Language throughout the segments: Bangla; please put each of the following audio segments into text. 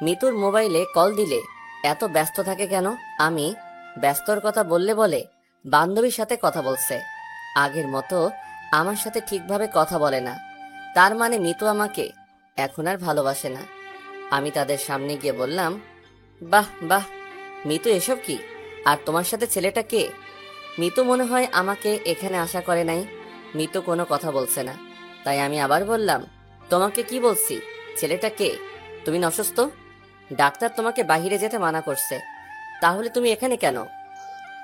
মিতুর মোবাইলে কল দিলে এত ব্যস্ত থাকে কেন? আমি ব্যস্তর কথা বললে বলে বান্ধবীর সাথে কথা বলছে। আগের মতো আমার সাথে ঠিকভাবে কথা বলে না। তার মানে মিতু আমাকে এখন আর ভালোবাসে না। আমি তাদের সামনে গিয়ে বললাম, বাহ বাহ মিতু, এসব কি? আর তোমার সাথে ছেলেটা কে? মিতু মনে হয় আমাকে এখানে আশা করে নাই। মিতু কোনো কথা বলছে না। তাই আমি আবার বললাম, তোমাকে কি বলছি? ছেলেটা কে? তুমি না অসুস্থ? ডাক্তার তোমাকে বাহিরে যেতে মানা করছে, তাহলে তুমি এখানে কেন?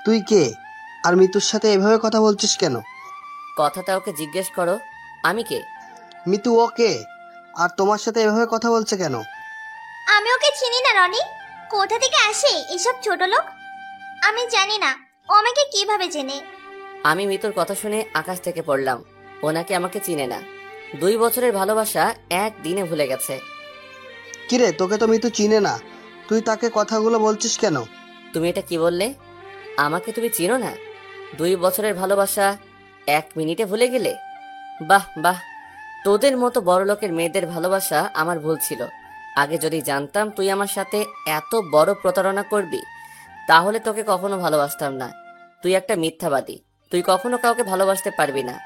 তুই কে? আর মিতুর সাথে এভাবে কথা বলছিস কেন? কথাটা ওকে জিজ্ঞেস করো। আমি কে? মিতু ও কে? আর তোমার সাথে এভাবে কথা বলছে কেন? আমি ওকে চিনি না রনি। কোথা থেকে আসে এসব ছোট লোক? আমি জানি না ও আমাকে কিভাবে চেনে। আমি মিতুর কথা শুনে আকাশ থেকে পড়লাম। ও নাকি আমাকে চিনে না। 2 বছরের ভালোবাসা একদিনে ভুলে গেছে। কিরে, তোকে তো মিতু চিনে না, তুই তাকে কথাগুলো বলছিস কেন? তুমি এটা কি বললে? আমাকে তুমি চিনো না? 2 বছরের ভালোবাসা 1 মিনিটে ভুলে গেলে? বাহ বাহ, তোদের মতো বড় লোকের মেয়েদের ভালোবাসা আমার ভুল ছিল। আগে যদি জানতাম তুই আমার সাথে এত বড় প্রতারণা করবি, তাহলে তোকে কখনো ভালোবাসতাম না। তুই একটা মিথ্যাবাদী। তুই কখনো কাউকে ভালোবাসতে পারবি না,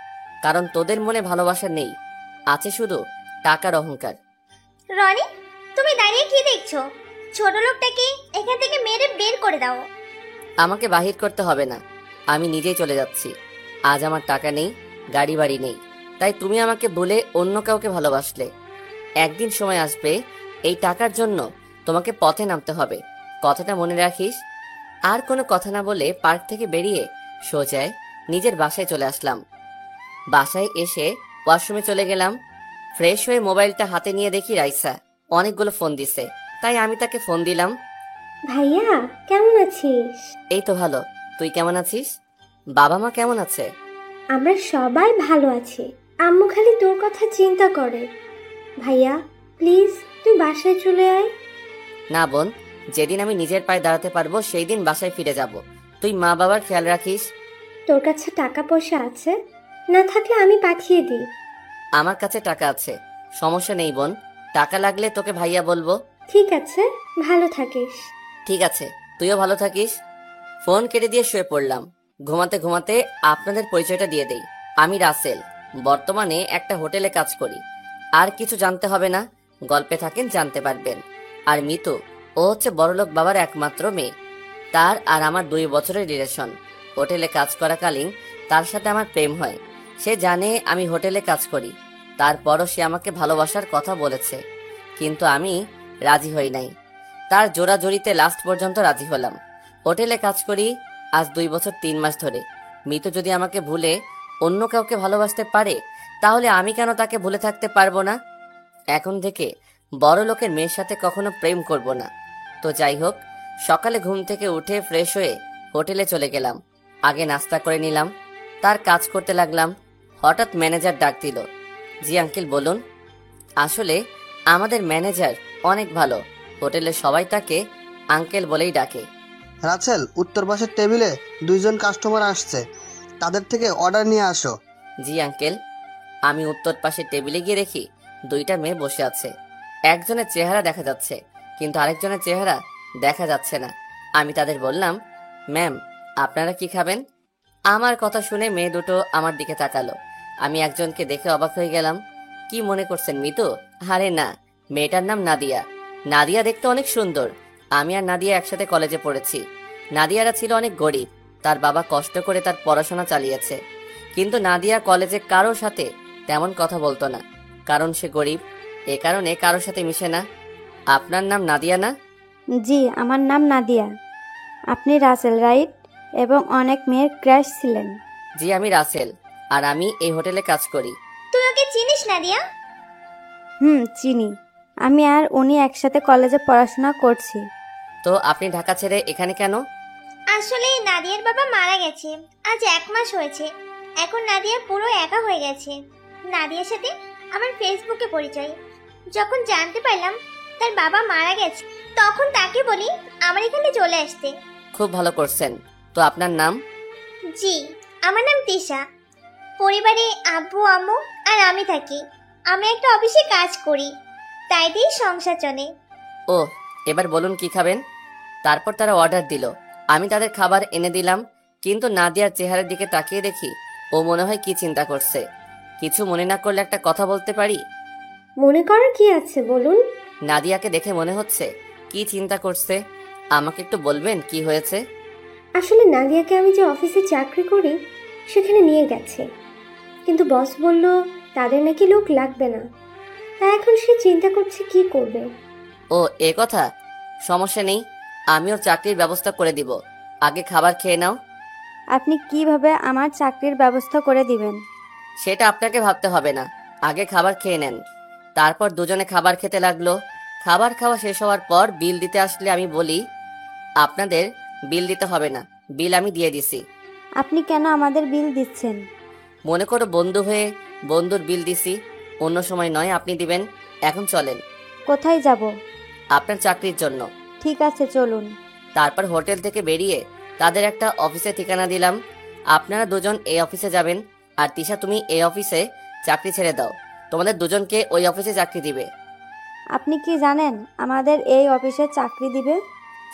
কারণ তোদের মনে ভালোবাসা নেই, আছে শুধু টাকার অহংকার। রনি, তুমি দাঁড়িয়ে কি দেখছো? ছোট লোকটাকে এখান থেকে মেরে বের করে দাও। আমাকে বাহির করতে হবে না, আমি নিজেই চলে যাচ্ছি। আজ আমার টাকা নেই, গাড়ি বাড়ি নেই, তাই তুমি আমাকে বলে অন্য কাউকে ভালোবাসলে। একদিন সময় আসবে এই টাকার জন্য তোমাকে পথে নামতে হবে, কথাটা মনে রাখিস। আর কোনো কথা না বলে পার্ক থেকে বেরিয়ে সোজায় নিজের বাসায় চলে আসলাম। বাসায় এসে ওয়াশরুমে চলে গেলাম। ফ্রেশ হয়ে মোবাইলটা হাতে নিয়ে দেখি রাইসা অনেকগুলো ফোন দিছে, তাই আমি তাকে ফোন দিলাম। ভাইয়া, কেমন আছিস? এই তো ভালো, তুই কেমন আছিস? বাবা মা কেমন আছে? আমরা সবাই ভালো আছি। আম্মু খালি তোর কথা চিন্তা করে। ভাইয়া, প্লিজ তুই বাসায় চলে আয়। না বোন, যেদিন আমি নিজের পায়ে দাঁড়াতে পারবো সেই দিন বাসায় ফিরে যাব। তুই মা বাবার খেয়াল রাখিস। তোর কাছে টাকা পয়সা আছে? না থাকলে আমি পাঠিয়ে দিই। আমার কাছে টাকা আছে, সমস্যা নেই বোন। টাকা লাগলে তোকে ভাইয়া বলবো। ঠিক আছে, ভালো থাকিস। ঠিক আছে, তুইও ভালো থাকিস। ফোন কেটে দিয়ে শুয়ে পড়লাম। ঘুমাতে ঘুমাতে আপনাদের পরিচয়টা দিয়ে দেই। আমি রাসেল, বর্তমানে একটা হোটেলে কাজ করি। আর কিছু জানতে হবে না, গল্পে থাকেন জানতে পারবেন। আর মিতু, ও হচ্ছে বড়লোক বাবার একমাত্র মেয়ে। তার আর আমার 2 বছরের রিলেশন। হোটেলে কাজ করাকালীন তার সাথে আমার প্রেম হয়। সে জানে আমি হোটেলে কাজ করি, তারপরও সে আমাকে ভালোবাসার কথা বলেছে, কিন্তু আমি রাজি হই নাই। তার জোরাজোরিতে লাস্ট পর্যন্ত রাজি হলাম। হোটেলে কাজ করি আজ 2 বছর 3 মাস ধরে। মিতু যদি আমাকে ভুলে অন্য কাউকে ভালোবাসতে পারে, তাহলে আমি কেন তাকে ভুলে থাকতে পারবো না? এখন থেকে বড় লোকের মেয়ের সাথে কখনো প্রেম করব না। তো যাই হোক, সকালে ঘুম থেকে উঠে ফ্রেশ হয়ে হোটেলে চলে গেলাম। আগে নাস্তা করে নিলাম, তার কাজ করতে লাগলাম। হঠাৎ ম্যানেজার ডাক দিল। জি আঙ্কেল, বলুন। আসলে আমাদের ম্যানেজার অনেক ভালো, হোটেলের সবাই তাকে আঙ্কেল বলেই ডাকে। রাসেল, উত্তর পাশের টেবিলে 2জন কাস্টমার আসছে, তাদের থেকে অর্ডার নিয়ে আসো। জি আঙ্কেল। আমি উত্তর পাশে টেবিলে গিয়ে দেখি 2টা মেয়ে বসে আছে। একজনের চেহারা দেখা যাচ্ছে, কিন্তু আরেকজনের চেহারা দেখা যাচ্ছে না। আমি তাদের বললাম, ম্যাম, আপনারা কি খাবেন? আমার কথা শুনে মেয়ে দুটো আমার দিকে তাকালো। আমি একজনকে দেখে অবাক হয়ে গেলাম। কি মনে করছেন মিতু? আরে না, মেয়েটার নাম নাদিয়া। নাদিয়া দেখতে অনেক সুন্দর। আমি আর নাদিয়া একসাথে কলেজে পড়েছি। নাদিয়ারা ছিল অনেক গরিব, তার বাবা কষ্ট করে তার পড়াশোনা চালিয়েছে। কিন্তু নাদিয়া কলেজে কারোর সাথে তেমন কথা বলতো না, কারণ সে গরিব। এ কারণে কারোর সাথে মিশে না। আপনার নাম নাদিয়া না? জি, আমার নাম নাদিয়া। আপনি রাসেল, রাইট? এবং অনেক মেয়ের ক্রাশ ছিলেন। জি, আমি রাসেল, আর আমি এই হোটেলে কাজ করি। তুই ওকে চিনিস নাদিয়া? চিনি। আমি আর উনি একসাথে কলেজে পড়াশোনা করছি। তো আপনি ঢাকা ছেড়ে এখানে কেন? আসলে নাদিয়ার বাবা মারা গেছে, আজ 1 মাস হয়েছে। এখন নাদিয়া পুরো একা হয়ে গেছে। নাদিয়ার সাথে আমার ফেসবুকে পরিচয়। যখন জানতে পারলাম তার বাবা মারা গেছে, তখন তাকে বলি আমার এখানে চলে আসতে। খুব ভালো করছেন। তো আপনার নাম? জি, আমার নাম তিশা। পরিবারে আব্বু আম্মু আর আমি থাকি। আমি একটা অফিসে কাজ করি, তাই দিয়ে সংসার চলে। ও এবার বলুন কি খাবেন। তারপর তারা অর্ডার দিল। আমি তাদের খাবার এনে দিলাম, কিন্তু নাদিয়ার চেহারার দিকে তাকিয়ে দেখি ও মনে হয় কি চিন্তা করছে। কিছু মনে না করলে একটা কথা বলতে পারি? মনে করার কি আছে বলুন। নাদিয়াকে দেখে মনে হচ্ছে কি চিন্তা করছে। আমাকে একটু বলবেন কি হয়েছে? আসলে নাদিয়াকে আমি যে অফিসে চাকরি করি সেখানে নিয়ে গেছে, কিন্তু বস বলল তাদের নাকি লোক লাগবে না। তাই এখন সে চিন্তা করছে কি করবে। ও এ কথা, সমস্যা নেই, আমি ওর চাকরির ব্যবস্থা করে দিব। আগে খাবার খেয়ে নাও। আপনি কিভাবে আমার চাকরির ব্যবস্থা করে দিবেন? সেটা আপনাকে ভাবতে হবে না, আগে খাবার খেয়ে নেন। তারপর দুজনে খাবার খেতে লাগলো। খাবার খাওয়া শেষ হওয়ার পর বিল দিতে আসলে আমি বলি, আপনাদের বিল দিতে হবে না, বিল আমি দিয়ে দিছি। আপনি কেন আমাদের বিল দিচ্ছেন? মনে করো বন্ধু হয়ে বন্ধুর বিল দিছি, অন্য সময় নয়, আপনি দিবেন। এখন চলেন। কোথায় যাব? আপনার চাকরির জন্য। ঠিক আছে, চলুন। তারপর হোটেল থেকে বেরিয়ে তাদের একটা অফিসে ঠিকানা দিলাম। আপনারা দুজন এই অফিসে যাবেন, আর তিশা তুমি এই অফিসে চাকরি ছেড়ে দাও, তোমাদের দুজনকে ওই অফিসে চাকরি দিবে। আপনি কি জানেন আমাদের এই অফিসে চাকরি দিবে?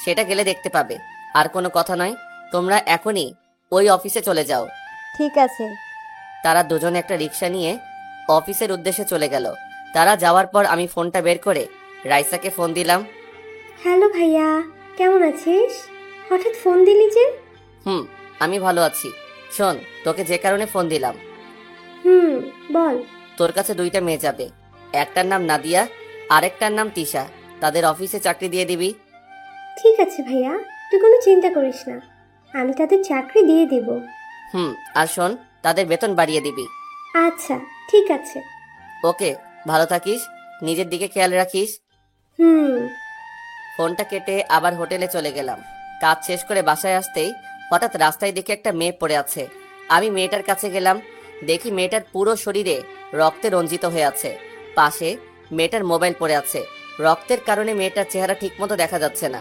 সেটা গেলে দেখতে পাবে। আর কোনো কথা নয়, তোমরা এখনই ওই অফিসে চলে যাও। ঠিক আছে। তারা দুজনে একটা রিক্সা নিয়ে অফিসের উদ্দেশ্যে চলে গেল। তারা যাওয়ার পর আমি ফোনটা বের করে রাইসাকে ফোন দিলাম। হ্যালো ভাইয়া, কেমন আছিস? হঠাৎ ফোন দিলি যে? আমি ভালো আছি। শোন, তোকে যে কারণে ফোন দিলাম, বল। তোর কাছে দুইটা মেয়ে যাবে, একটার নাম নাদিয়া, আরেকটার নাম তিশা। তাদের অফিসে চাকরি দিয়ে দিবি। ঠিক আছে ভাইয়া, তুই কোনো চিন্তা করিস না, আমি তাদের চাকরি দিয়ে দিব। আর শোন, তাদের বেতন বাড়িয়ে দিবি। আচ্ছা ঠিক আছে। ওকে, ভালো থাকিস, নিজের দিকে খেয়াল রাখিস। হুম। ফোনটা কেটে আবার হোটেলে চলে গেলাম। কাজ শেষ করে বাসায় আসতেই হঠাৎ রাস্তায় দেখে একটা মেয়ে পড়ে আছে। আমি মেয়েটার কাছে গেলাম, দেখি মেয়েটার পুরো শরীরে রক্তে রঞ্জিত হয়ে আছে। পাশে মেয়েটার মোবাইল পড়ে আছে। রক্তের কারণে মেয়েটার চেহারা ঠিকমতো দেখা যাচ্ছে না।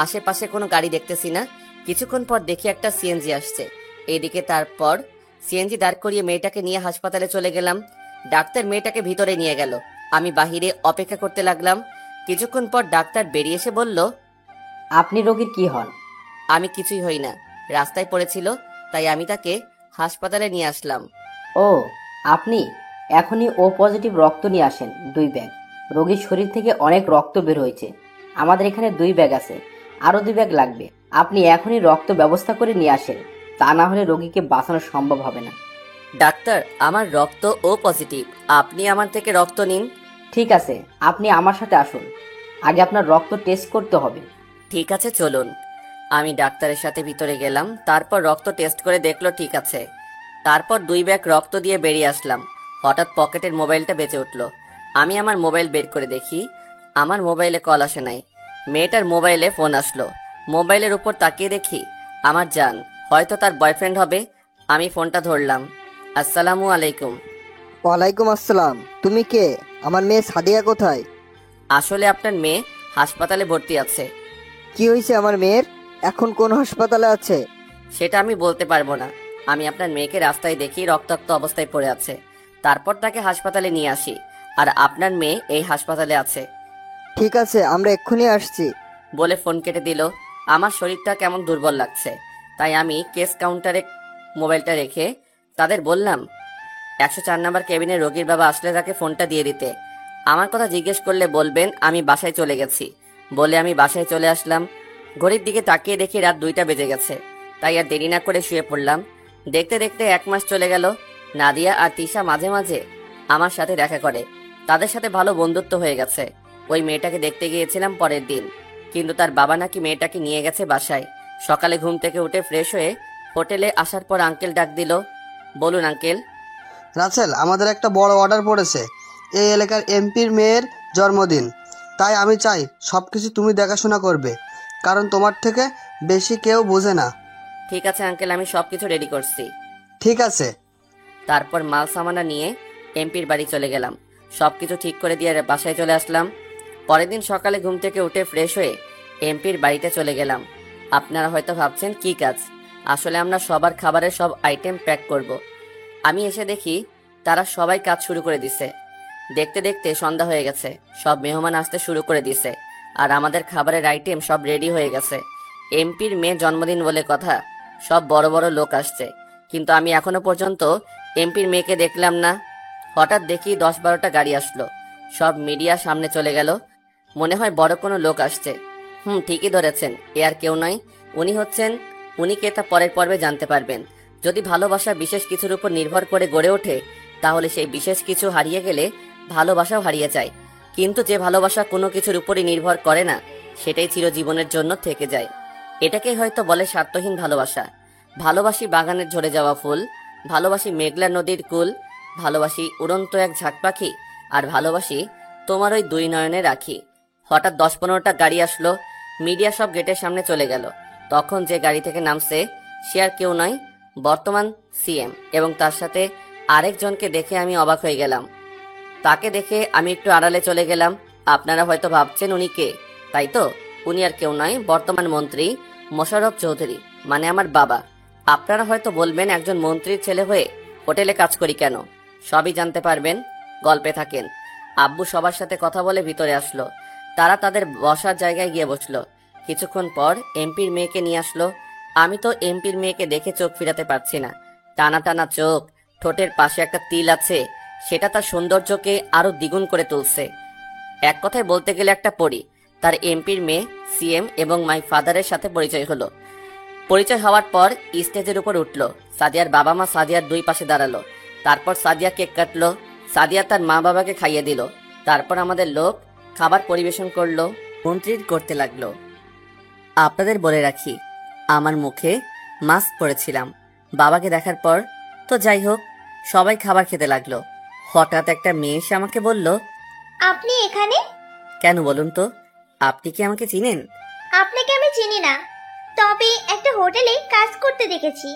আশেপাশে কোনো গাড়ি দেখতেছি না। কিছুক্ষণ পর দেখি একটা সিএনজি আসছে এইদিকে। তারপর সিএনজি দাঁড় করিয়ে মেয়েটাকে নিয়ে হাসপাতালে চলে গেলাম। ডাক্তার মেয়েটাকে ভিতরে নিয়ে গেল। আমি বাহিরে অপেক্ষা করতে লাগলাম। কিছুক্ষণ পর ডাক্তার বেরিয়ে এসে বলল, আপনি রোগীর কি হন? আমি কিছুই হই না, রাস্তায় পড়েছিল, তাই আমি তাকে হাসপাতালে নিয়ে আসলাম। ও, আপনি এখনই ও পজিটিভ রক্ত নিয়ে আসেন 2 ব্যাগ। রোগীর শরীর থেকে অনেক রক্ত বের হয়েছে, আমাদের এখানে 2 ব্যাগ আছে, আরো 2 ব্যাগ লাগবে। আপনি এখনই রক্ত ব্যবস্থা করে নিয়ে আসেন, তা না হলে রোগীকে বাঁচানো সম্ভব হবে না। ডাক্তার, আমার রক্ত ও পজিটিভ, আপনি আমার থেকে রক্ত নিন। ঠিক আছে, আপনি আমার সাথে আসুন, আগে আপনার রক্ত টেস্ট করতে হবে। ঠিক আছে, চলুন। আমি ডাক্তারের সাথে ভিতরে গেলাম। তারপর রক্ত টেস্ট করে দেখলো ঠিক আছে। তারপর 2 ব্যাগ রক্ত দিয়ে বেরিয়ে আসলাম। হঠাৎ পকেটের মোবাইলটা বেজে উঠলো। আমি আমার মোবাইল বের করে দেখি আমার মোবাইলে কল আসে নাই। মেয়েটার মোবাইলে ফোন আসলো। মোবাইলের উপর তাকিয়ে দেখি আমার জান, হয়তো তার বয়ফ্রেন্ড হবে। আমি ফোনটা ধরলাম। আসসালামু আলাইকুম। ওয়ালাইকুম আসসালাম। তুমি কে? আমার মেয়ে সাদিয়া কোথায়? আসলে আপনার মেয়ে হাসপাতালে ভর্তি আছে। কি হয়েছে আমার মেয়ের? এখন কোন হাসপাতালে আছে? সেটা আমি বলতে পারবো না। আমি আপনার মেয়েকে রাস্তায় দেখি রক্তাক্ত অবস্থায় পড়ে আছে, তারপর তাকে হাসপাতালে নিয়ে আসি, আর আপনার মেয়ে এই হাসপাতালে আছে। ঠিক আছে, আমরা এক্ষুনি আসছি। বলে ফোন কেটে দিল। আমার শরীরটা কেমন দুর্বল লাগছে, তাই আমি কেস কাউন্টারে মোবাইলটা রেখে তাদের বললাম 104 নম্বর কেবিনে রোগীর বাবা আসলে তাকে ফোনটা দিয়ে দিতে। আমার কথা জিজ্ঞেস করলে বলবেন আমি বাসায় চলে গেছি। বলে আমি বাসায় চলে আসলাম। ঘড়ির দিকে তাকিয়ে দেখি রাত 2টা বেজে গেছে, তাই আর দেরি না করে শুয়ে পড়লাম। দেখতে দেখতে 1 মাস চলে গেল। নাদিয়া আর তিশা মাঝে মাঝে আমার সাথে দেখা করে, তাদের সাথে ভালো বন্ধুত্ব হয়ে গেছে। ওই মেয়েটাকে দেখতে গিয়েছিলাম পরের দিন, কিন্তু তার বাবা নাকি মেয়েটাকে নিয়ে গেছে বাসায়। সকালে ঘুম থেকে উঠে ফ্রেশ হয়ে হোটেলে আসার পর আঙ্কেল ডাক দিল। বলুন আঙ্কেল। রাসেল, আমাদের একটা বড় অর্ডার পড়েছে। এই এলাকার এমপির মেয়ের জন্মদিন, তাই আমি চাই সব কিছু তুমি দেখাশোনা করবে, কারণ তোমার থেকে বেশি কেউ বোঝে না। ঠিক আছে আঙ্কেল, আমি সবকিছু রেডি করছি। ঠিক আছে। তারপর মাল সামানা নিয়ে এমপির বাড়ি চলে গেলাম। সবকিছু ঠিক করে দিয়ে বাসায় চলে আসলাম। পরের দিন সকালে ঘুম থেকে উঠে ফ্রেশ হয়ে এমপির বাড়িতে চলে গেলাম। আপনারা হয়তো ভাবছেন কি কাজ, আসলে আমরা সবার খাবারের সব আইটেম প্যাক করব। আমি এসে দেখি তারা সবাই কাজ শুরু করে দিছে। দেখতে দেখতে সন্ধ্যা হয়ে গেছে, সব মেহমান আসতে শুরু করে দিছে। আর আমাদের খাবারের আইটেম সব রেডি হয়ে গেছে। এমপির মেয়ে জন্মদিন বলে কথা, সব বড় বড় লোক আসছে, কিন্তু আমি এখনো পর্যন্ত এমপির মেয়েকে দেখলাম না। হঠাৎ দেখি 10-12টা গাড়ি আসলো, সব মিডিয়া সামনে চলে গেল। মনে হয় বড় কোনো লোক আসছে। ঠিকই ধরেছেন, এ আর কেউ নয়, উনি কে তা পরের পর্বে জানতে পারবেন। যদি ভালোবাসা বিশেষ কিছুর উপর নির্ভর করে গড়ে ওঠে, তাহলে সেই বিশেষ কিছু হারিয়ে গেলে ভালোবাসাও হারিয়ে যায়। কিন্তু যে ভালোবাসা কোনো কিছুর উপরই নির্ভর করে না, সেটাই চিরজীবনের জন্য থেকে যায়। এটাকেই হয়তো বলে স্বার্থহীন ভালোবাসা। ভালোবাসি বাগানের ঝরে যাওয়া ফুল, ভালোবাসি মেঘলা নদীর কুল, ভালোবাসি উড়ন্ত এক ঝাঁক পাখি, আর ভালোবাসি তোমার ওই 2 নয়নে রাখি। হঠাৎ 10-15টা গাড়ি আসলো, মিডিয়া সব গেটের সামনে চলে গেল। তখন যে গাড়ি থেকে নামছে সে আর কেউ নয়, বর্তমান সিএম, এবং তার সাথে আরেকজনকে দেখে আমি অবাক হয়ে গেলাম। তাকে দেখে আমি একটু আড়ালে চলে গেলাম। আপনারা হয়তো ভাবছেন উনি কে, তাই তো? উনি আর কেউ নয়, বর্তমান মন্ত্রী মোশাররফ চৌধুরী, মানে আমার বাবা। আপনারা হয়তো বলবেন, একজন মন্ত্রীর ছেলে হয়ে হোটেলে কাজ করি কেন? সবই জানতে পারবেন, গল্পে থাকেন। আব্বু সবার সাথে কথা বলে ভিতরে আসলো। তারা তাদের বসার জায়গায় গিয়ে বসলো। কিছুক্ষণ পর এমপির মেয়েকে নিয়ে আসলো। আমি তো এমপির মেয়েকে দেখে চোখ ফিরাতে পারছি না। টানা টানা চোখ, ঠোঁটের পাশে একটা তিল আছে, সেটা তার সৌন্দর্যকে আরো দ্বিগুণ করে তুলছে। এক কথায় বলতে গেলে একটা পরী। তার এমপির মেয়ে সিএম এবং মাই ফাদারের সাথে পরিচয় হলো। পরিচয় হওয়ার পর স্টেজের উপর উঠলো। সাদিয়ার বাবা মা সাদিয়ার 2 পাশে দাঁড়ালো। তারপর সাদিয়া কেক কাটলো। সাদিয়া তার মা বাবাকে খাইয়ে দিল। তারপর আমাদের লোক খাবার পরিবেশন করলো, মন্ত্রীর করতে লাগলো। আপনাদের বলে রাখি, আমার মুখে মাস্ক পরেছিলাম। বাবাকে দেখার পর তো যাই হোক, সবাই খাবার খেতে লাগলো। হঠাৎ একটা মেয়ে এসে আমাকে বলল, আপনি এখানে? কেন বলুন তো, আপনি কি আমাকে চিনেন? আপনাকে আমি চিনি না, তবে একটা হোটেলে কাজ করতে দেখেছি।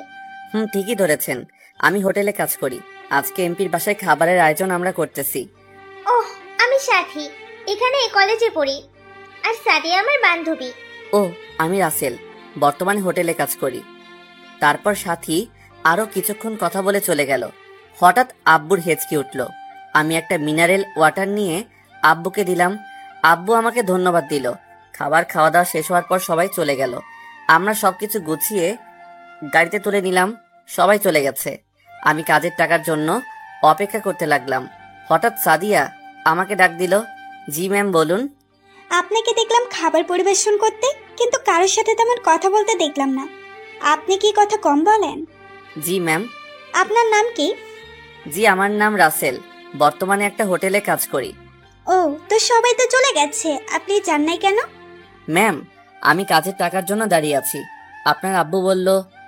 ঠিকই ধরেছেন, আমি হোটেলে কাজ করি। আজকে এমপির বাসায় খাবারের আয়োজন আমরা করতেছি। ওহ, আমি সাথী, এখানে এই কলেজে পড়ি। আর সাদিয়া আমার বান্ধবী। ও, আমি রাসেল, বর্তমানে হোটেলে কাজ করি। তারপর সাথী আরো কিছুক্ষণ কথা বলে চলে গেল। হঠাৎ আব্বুর হেঁচকি উঠল। আমি একটা মিনারেল ওয়াটার নিয়ে আব্বুকে দিলাম। আব্বু আমাকে ধন্যবাদ দিল। খাবার খাওয়া দাওয়া শেষ হওয়ার পর সবাই চলে গেল। আমরা সবকিছু গুছিয়ে গাড়িতে তুলে নিলাম। সবাই চলে গেছে। আমি কাজের টাকার জন্য অপেক্ষা করতে লাগলাম। হঠাৎ সাদিয়া আমাকে ডাক দিল। জি ম্যাম, বলুন। আপনাকে দেখলাম খাবার পরিবেশন করতে, কিন্তু কারোর সাথে তেমন কথা বলতে দেখলাম না। আপনি কি কথা কম বলেন? জি ম্যাম। আপনার নাম কি? জি, আমার নাম রাসেল, বর্তমানে একটা হোটেলে কাজ করি। ও, তো সবাই তো চলে গেছে, আপনি যান নাই কেন? ম্যাম, আমি কাজের টাকার জন্য দাঁড়িয়ে আছি। আপনার আব্বু বলল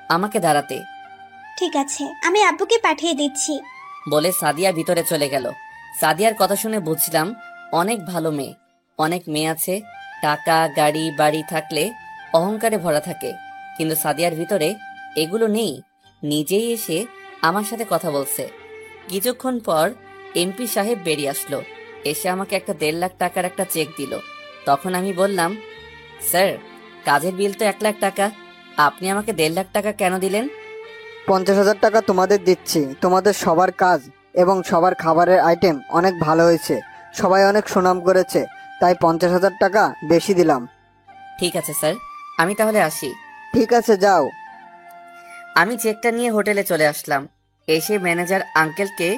আমাকে দাঁড়াতে। ঠিক আছে, আমি আব্বুকে পাঠিয়ে দিচ্ছি। বলে সাদিয়া ভিতরে চলে গেল। সাদিয়ার কথা শুনে বুঝলাম অনেক ভালো মেয়ে। অনেক মেয়ে আছে, টাকা গাড়ি বাড়ি থাকলে অহংকারে ভরা থাকে, কিন্তু সাদিয়ার ভিতরে এগুলো নেই। নিজেই এসে আমার সাথে কথা বলছে। কিছুক্ষণ পর এমপি সাহেব বেরিয়ে আসলো। এসে আমাকে একটা 1.5 লাখ টাকার একটা চেক দিল। তখন আমি বললাম, স্যার, কাজের বিল তো 1 লাখ টাকা, আপনি আমাকে 1.5 লাখ টাকা কেন দিলেন? 50,000 টাকা তোমাদের দিচ্ছি। তোমাদের সবার কাজ এবং সবার খাবারের আইটেম অনেক ভালো হয়েছে, সবাই অনেক সুনাম করেছে, তাই 50,000 টাকা বেশি দিলাম। ঠিক আছে স্যার, আমি তাহলে আসি। ঠিক আছে, যাও। আমি চেকটা নিয়ে হোটেলে চলে আসলাম। এসে ম্যানেজার আঙ্কেলকে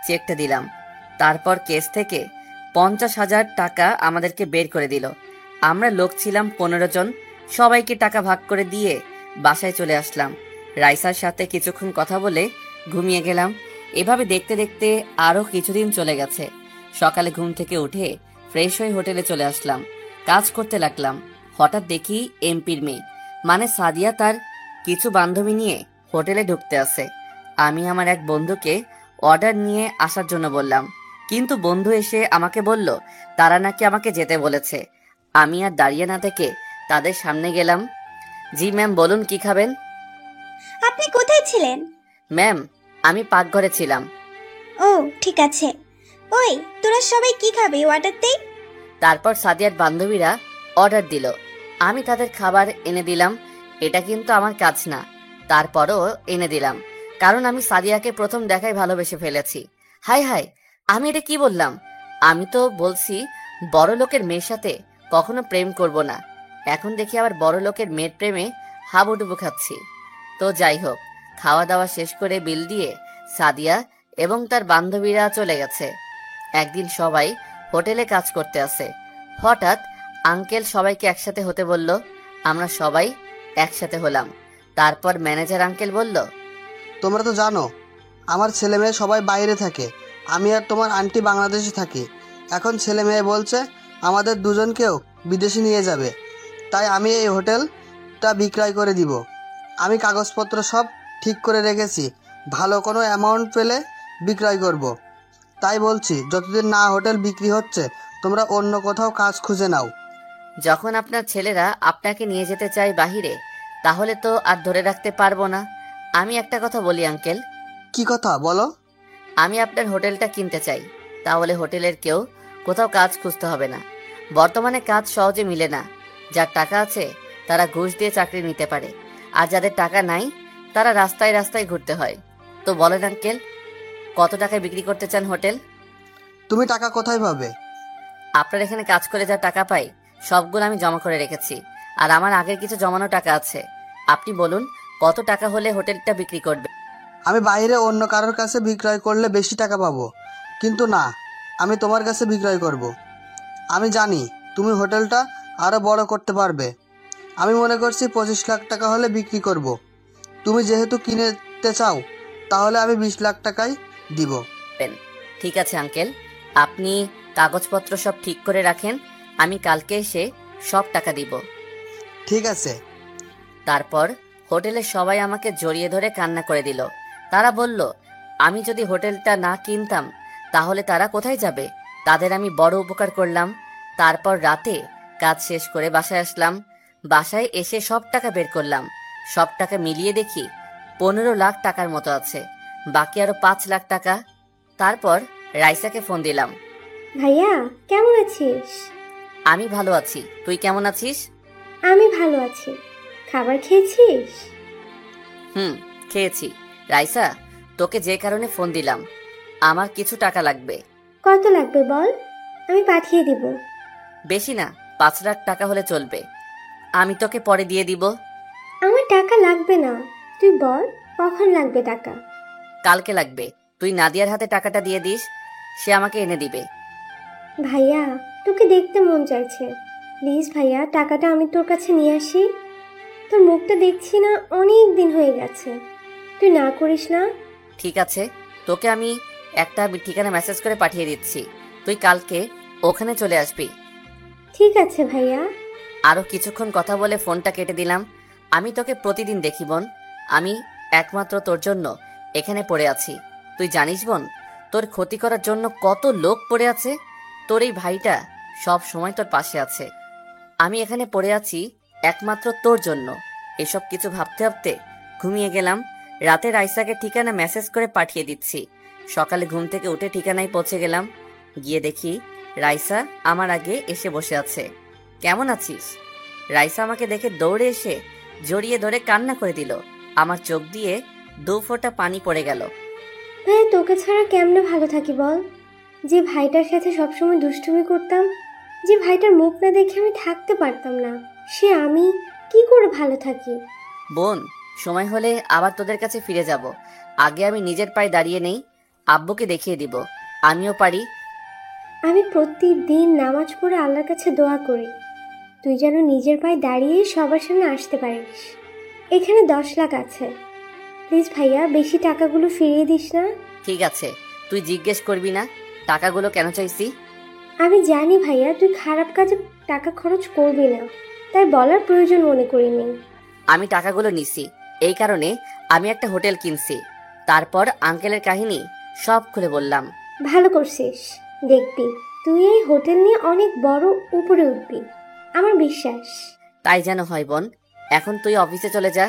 চেকটা দিলাম। তারপর কেস থেকে 50,000 টাকা আমাদেরকে বের করে দিল। আমরা লোক ছিলাম 15 জন। সবাইকে টাকা ভাগ করে দিয়ে বাসায় চলে আসলাম। রাইসার সাথে কিছুক্ষণ কথা বলে ঘুমিয়ে গেলাম। এভাবে দেখতে দেখতে আরো কিছুদিন চলে গেছে। সকালে ঘুম থেকে উঠে ফ্রেশ হয়ে হোটেলে চলে আসলাম। কাজ করতে লাগলাম। হঠাৎ দেখি এমপির মেয়ে, মানে সাদিয়া, তার কিছু বান্ধবী নিয়ে হোটেলে ঢুকতে আসে। আমি আমার এক বন্ধুকে অর্ডার নিয়ে আসার জন্য বললাম, কিন্তু বন্ধু এসে আমাকে বলল তারা নাকি আমাকে যেতে বলেছে। আমি আর দাঁড়িয়ে না থেকে তাদের সামনে গেলাম। জি ম্যাম, বলুন কি খাবেন? আপনি কোথায় ছিলেন? ম্যাম, আমি পাকঘরে ছিলাম। ও, ঠিক আছে। ওই, তোরা সবাই কি খাবে, অর্ডার দেই? তারপর সাদিয়ার বান্ধবীরা অর্ডার দিল। আমি তাদের খাবার এনে দিলাম। এটা কিন্তু আমার কাজ না, তারপরও এনে দিলাম, কারণ আমি সাদিয়াকে প্রথম দেখায় ভালোবেসে ফেলেছি। হাই হাই, আমি এটা কি বললাম? আমি তো বলছি বড় লোকের মেয়ের সাথে কখনো প্রেম করব না। এখন দেখি আবার বড় লোকের মেয়ের প্রেমে হাবুডুবু খাচ্ছি। তো যাই হোক, খাওয়া দাওয়া শেষ করে বিল দিয়ে সাদিয়া এবং তার বান্ধবীরা চলে গেছে। একদিন সবাই হোটেলে কাজ করতে আসে। হঠাৎ আঙ্কেল সবাইকে একসাথে হতে বলল। আমরা সবাই একসাথে হলাম। তারপর ম্যানেজার আঙ্কেল বলল, তোমরা তো জানো আমার ছেলে মেয়ে সবাই বাইরে থাকে, আমি আর তোমার আন্টি বাংলাদেশে থাকি। এখন ছেলে মেয়ে বলছে আমাদের দুজনকেও বিদেশে নিয়ে যাবে, তাই আমি এই হোটেলটা বিক্রয় করে দিব। আমি কাগজপত্র সব ঠিক করে রেখেছি, ভালো কোনো অ্যামাউন্ট পেলে বিক্রয় করব। তাই বলছি, যতদিন না হোটেল বিক্রি হচ্ছে তোমরা অন্য কোথাও কাজ খুঁজে নাও। যখন আপনার ছেলেরা আপনাকে নিয়ে যেতে চায় বাহিরে, তাহলে তো আর ধরে রাখতে পারবো না। আমি একটা কথা বলি আঙ্কেল। কি কথা বলো? আমি আপনার হোটেলটা কিনতে চাই, তাহলে হোটেলের কেউ কোথাও কাজ খুঁজতে হবে না। বর্তমানে কাজ সহজে মিলে না। যার টাকা আছে তারা ঘুষ দিয়ে চাকরি নিতে পারে, আর যাদের টাকা নাই তারা রাস্তায় রাস্তায় ঘুরতে হয়। তো বলেন আঙ্কেল, কত টাকায় বিক্রি করতে চান হোটেল? তুমি টাকা কোথায় পাবে? আপনার এখানে কাজ করে যা টাকা পাই সবগুলো আমি জমা করে রেখেছি, আর আমার আগের কিছু জমানো টাকা আছে। আপনি বলুন কত টাকা হলে হোটেলটা বিক্রি করবে। আমি বাইরে অন্য কারোর কাছে বিক্রয় করলে বেশি টাকা পাবো, কিন্তু না, আমি তোমার কাছে বিক্রয় করব। আমি জানি তুমি হোটেলটা আরও বড় করতে পারবে। আমি মনে করছি 25 লাখ টাকা হলে বিক্রি করব। তুমি যেহেতু কিনতে চাও, তাহলে আমি 20 লাখ টাকাই দিব। ঠিক আছে আঙ্কেল, আপনি কাগজপত্র সব ঠিক করে রাখেন, আমি কালকে এসে সব টাকা দিব। ঠিক আছে। তারপর হোটেলের সবাই আমাকে জড়িয়ে ধরে কান্না করে দিল। তারা বলল, আমি যদি হোটেলটা না কিনতাম তাহলে তারা কোথায় যাবে। তাদের আমি বড় উপকার করলাম। তারপর রাতে কাজ শেষ করে বাসায় আসলাম। বাসায় এসে সব টাকা বের করলাম। সব টাকা মিলিয়ে দেখি 15 লাখ টাকার মতো আছে, বাকি আরো 5 লাখ টাকা। তারপর রাইসাকে ফোন দিলাম। ভাইয়া কেমন আছিস? আমি ভালো আছি, তুই কেমন আছিস? আমি ভালো আছি। খাবার খেয়েছিস? খেয়েছি। রাইসা, তোকে যে কারণে ফোন দিলাম, আমার কিছু টাকা লাগবে। কত লাগবে বল, আমি পাঠিয়ে দিব। বেশি না, 5 লাখ টাকা হলে চলবে। আমি তোকে পরে দিয়ে দিব। আমার টাকা লাগবে না, তুই বল কখন লাগবে টাকা। কালকে লাগবে। তুই নাদিয়ার হাতে টাকাটা দিয়ে দিস, সে আমাকে এনে দিবে। ভাইয়া তোকে দেখতে মন চাইছে, প্লিজ ভাইয়া টাকাটা আমি তোর কাছে নিয়ে আসি। তোর মুখটা দেখছি না, অনেক দিন হয়ে গেছে, তুই না করিস না। ঠিক আছে, তোকে আমি একটা ঠিকানা মেসেজ করে পাঠিয়ে দিচ্ছি, তুই কালকে ওখানে চলে আসবি। ঠিক আছে ভাইয়া। আরো কিছুক্ষণ কথা বলে ফোনটা কেটে দিলাম। আমি তোকে প্রতিদিন দেখি বোন, আমি একমাত্র তোর জন্য এখানে পড়ে আছি। তুই জানিস বোন, তোর ক্ষতি করার জন্য কত লোক পড়ে আছে। তোর এই ভাইটা সব সময় তোর পাশে আছে। আমি এখানে পড়ে আছি একমাত্র তোর জন্য। এসব কিছু ভাবতে ভাবতে ঘুমিয়ে গেলাম। রাতে রাইসাকে ঠিকানা মেসেজ করে পাঠিয়ে দিচ্ছি। সকালে ঘুম থেকে উঠে ঠিকানায় পৌঁছে গেলাম। গিয়ে দেখি রাইসা আমার আগে এসে বসে আছে। কেমন আছিস? রাইসা আমাকে দেখে দৌড়ে এসে জড়িয়ে ধরে কান্না করে দিল। আমার চোখ দিয়ে 2 ফোঁটা পানি পড়ে গেল। ভাইয়া তোকে ছাড়া কেমনে ভালো থাকি বল। যে ভাইটার সাথে সবসময় দুষ্টুমি করতাম, যে ভাইটার মুখ না দেখে আমি থাকতে পারতাম না, সে আমি কি করে ভালো থাকি। বোন, সময় হলে আবার তোদের কাছে ফিরে যাব। আগে আমি নিজের পায়ে দাঁড়িয়ে নেই, আব্বুকে দেখিয়ে দিব আমিও পারি। আমি প্রতিদিন নামাজ পড়ে আল্লাহর কাছে দোয়া করি তুই যেন নিজের পায়ে দাঁড়িয়ে সবার সামনে আসতে পারিস। এখানে 10 লাখ আছে, প্লিজ ভাইয়া বেশি টাকাগুলো ফিরিয়ে দিস না। ঠিক আছে, তুই জিজ্ঞেস করবি না টাকাগুলো কেন চাইছি? আমি জানি ভাইয়া তুই খারাপ কাজে টাকা খরচ করবি না, তাই বলার প্রয়োজন মনে করিনি। আমি টাকাগুলো নিছি এই কারণে আমি একটা হোটেল কিনছি। তারপর আঙ্কেলের কাহিনী সব খুলে বললাম। ভালো করছিস, দেখবি তুই এই হোটেল নিয়ে অনেক বড় উপরে উঠবি, আমার বিশ্বাস। তাই যেন হয় বোন। এখন তুই অফিসে চলে যা।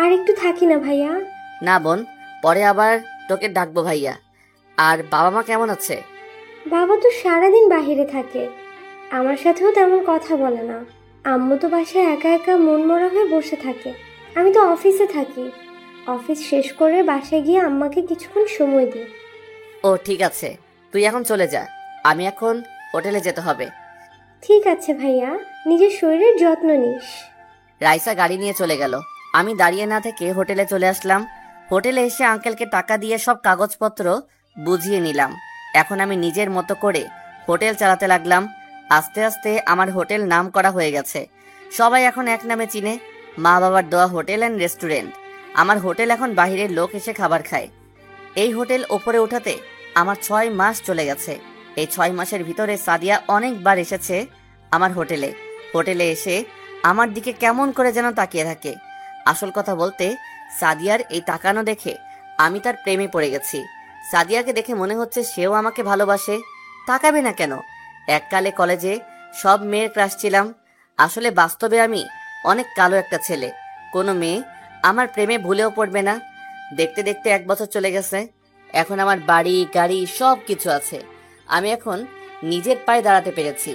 আর একটু থাকি না ভাইয়া। না বোন, পরে আবার তোকে ডাকবো ভাইয়া। আর বাবা মা কেমন আছে? বাবা তো সারাদিন বাইরে থাকে, আমার সাথেও তেমন কথা বলে না। আম্মু তো বাসায় একা একা মনমরা হয়ে বসে থাকে। আমি তো অফিসে থাকি, অফিস শেষ করে বাসায় গিয়ে আম্মাকে কিছুক্ষণ সময় দিই। ও ঠিক আছে, তুই এখন চলে যা, আমি এখন হোটেলে যেতে হবে। ঠিক আছে ভাইয়া, নিজের শরীরের যত্ন নিস। রাইসা গাড়ি নিয়ে চলে গেল। আমি দাঁড়িয়ে না থেকে হোটেলে চলে আসলাম। হোটেলে এসে আঙ্কেলকে টাকা দিয়ে সব কাগজপত্র বুঝিয়ে নিলাম। এখন আমি নিজের মতো করে হোটেল চালাতে লাগলাম। আস্তে আস্তে আমার হোটেল নাম করা হয়ে গেছে। সবাই এখন এক নামে চিনে, মা বাবার দেওয়া হোটেল অ্যান্ড রেস্টুরেন্ট। আমার হোটেল এখন বাইরের লোক এসে খাবার খায়। এই হোটেল ওপরে ওঠাতে আমার 6 মাস চলে গেছে। এই 6 মাসের ভিতরে সাদিয়া অনেকবার এসেছে আমার হোটেলে। হোটেলে এসে আমার দিকে কেমন করে যেন তাকিয়ে থাকে। আসল কথা বলতে, সাদিয়ার এই তাকানো দেখে আমি তার প্রেমে পড়ে গেছি। সাদিয়াকে দেখে মনে হচ্ছে সেও আমাকে ভালোবাসে। তাকাবে না কেন? এককালে কলেজে সব মেয়ের ক্রাশ ছিলাম। আসলে বাস্তবে আমি অনেক কালো একটা ছেলে। কোনো মেয়ে আমার প্রেমে ভুলেও পড়বে না। দেখতে দেখতে 1 বছর চলে গেছে। এখন আমার বাড়ি গাড়ি সব কিছু আছে। আমি এখন নিজের পায়ে দাঁড়াতে পেরেছি।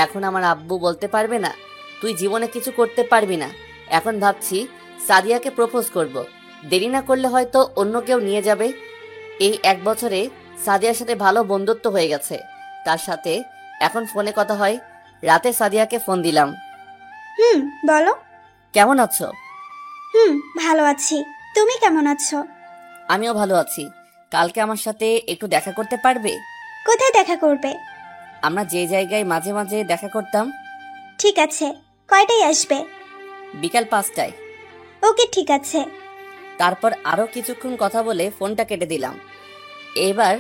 এখন আমার আব্বু বলতে পারবে না তুই জীবনে কিছু করতে পারবি না। এখন ভাবছি সাদিয়াকে প্রপোজ করব। দেরি না করলে হয়তো অন্য কেউ নিয়ে যাবে। এই 1 বছরে সাদিয়ার সাথে ভালো বন্ধুত্ব হয়ে গেছে। তার সাথে এখন ফোনে কথা হয়। রাতে সাদিয়াকে ফোন দিলাম। বলো। কেমন আছো? ভালো আছি। তুমি কেমন আছো? আমিও ভালো আছি। কালকে আমার সাথে একটু দেখা করতে পারবে? কোথায় দেখা করবে? আমরা যে জায়গায় মাঝে মাঝে দেখা করতাম। ঠিক আছে, কয়টায় আসবে? বিকাল 5টায়। ওকে, ঠিক আছে। তারপর আরো কিছুক্ষণ কথা বলে ফোনটা কেটে দিলাম। এবার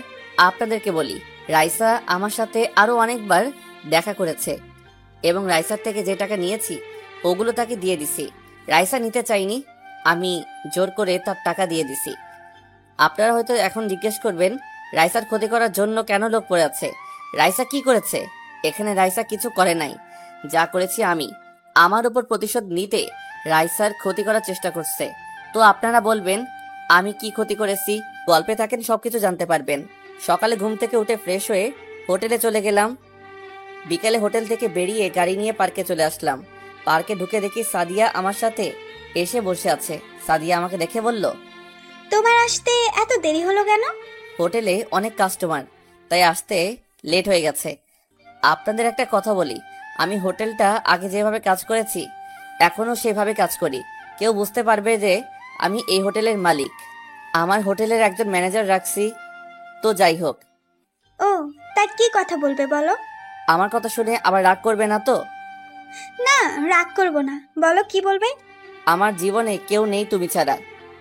আপনাদেরকে বলি, রাইসা আমার সাথে আরো অনেকবার দেখা করেছে এবং রাইসার থেকে যে টাকা নিয়েছি ওগুলো তাকে দিয়ে দিছি। রাইসা নিতে চাইনি, আমি জোর করে তার টাকা দিয়ে দিছি। আপনারা হয়তো এখন জিজ্ঞেস করবেন রাইসার ক্ষতি করার জন্য কেন লোক পড়ে আছে। রাইসা কি করেছে? এখানে রাইসা কিছু করে নাই। যা করেছি আমি আমার উপর প্রতিশোধ নিতে রাইসার ক্ষতি করার চেষ্টা করছে। তো আপনারা বলবেন আমি কি ক্ষতি করেছি? গল্পে থাকেন সবকিছু জানতে পারবেন। সকালে ঘুম থেকে উঠে ফ্রেশ হয়ে হোটেলে চলে গেলাম। বিকেলে হোটেল থেকে বেরিয়ে গাড়ি নিয়ে পার্কে চলে আসলাম। পার্কে ঢুকে দেখি সাদিয়া আমার সাথে এসে বসে আছে। সাদিয়া আমাকে দেখে বলল, তোমার আসতে এত দেরি হলো কেন? হোটেলে অনেক কাস্টমার, তাই আসতে লেট হয়ে গেছে। আপনাদের একটা কথা বলি, আমি হোটেলটা আগে যেভাবে কাজ করেছি এখনো সেভাবে কাজ করি। কেউ বুঝতে পারবে যে আমি এই হোটেলের মালিক। আমার হোটেলের একজন ম্যানেজার রাখছি। তো যাই হোক, ও, তা কি কথা বলবে বলো? আমার কথা শুনে আবার রাগ করবে না তো? না, রাগ করব না, বলো কি বলবে। আমার জীবনে কেউ নেই তুমি ছাড়া।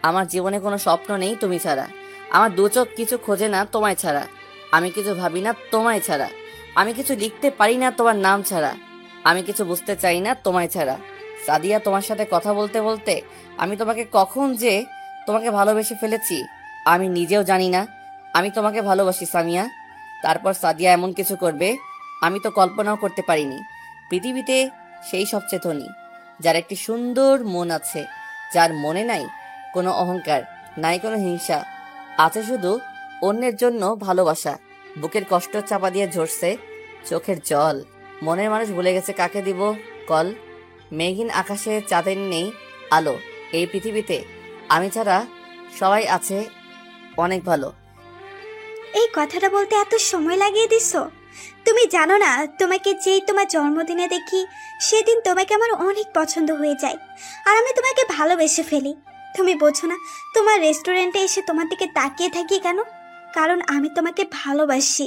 আমার জীবনে কোনো স্বপ্ন নেই তুমি ছাড়া। আমার দু চোখ কিছু খোঁজে না তোমায় ছাড়া। আমি কিছু ভাবি না তোমায় ছাড়া। আমি কিছু লিখতে পারি না তোমার নাম ছাড়া। আমি কিছু বুঝতে চাই না তোমায় ছাড়া। সাদিয়া, তোমার সাথে কথা বলতে বলতে আমি তোমাকে কখন যে তোমাকে ভালোবেসে ফেলেছি আমি নিজেও জানি না। আমি তোমাকে ভালোবাসি সামিয়া। তারপর সাদিয়া এমন কিছু করবে আমি তো কল্পনাও করতে পারিনি। পৃথিবীতে সেই সবচেয়ে ধনী যার একটি সুন্দর মন আছে, যার মনে নাই কোনো অহংকার, নাই কোনো হিংসা, আছে শুধু অন্যের জন্য ভালোবাসা। বুকের কষ্ট চাপা দিয়ে ঝরছে চোখের জল। মনের মানুষ ভুলে গেছে কাকে দিব কল। মেঘিন আকাশে চাঁদের নেই আলো। এই পৃথিবীতে আমি ছাড়া সবাই আছে অনেক ভালো। এই কথাটা বলতে এত সময় লাগিয়ে দিছো? তুমি জানো না, তোমাকে যেই তোমার জন্মদিনে দেখি সেদিন তোমাকে আমার অনেক পছন্দ হয়ে যায় আর আমি তোমাকে ভালোবেসে ফেলি। তুমি বোঝো না, তোমার রেস্টুরেন্টে এসে তোমার দিকে তাকিয়ে থাকি কেন? কারণ আমি তোমাকে ভালোবাসি,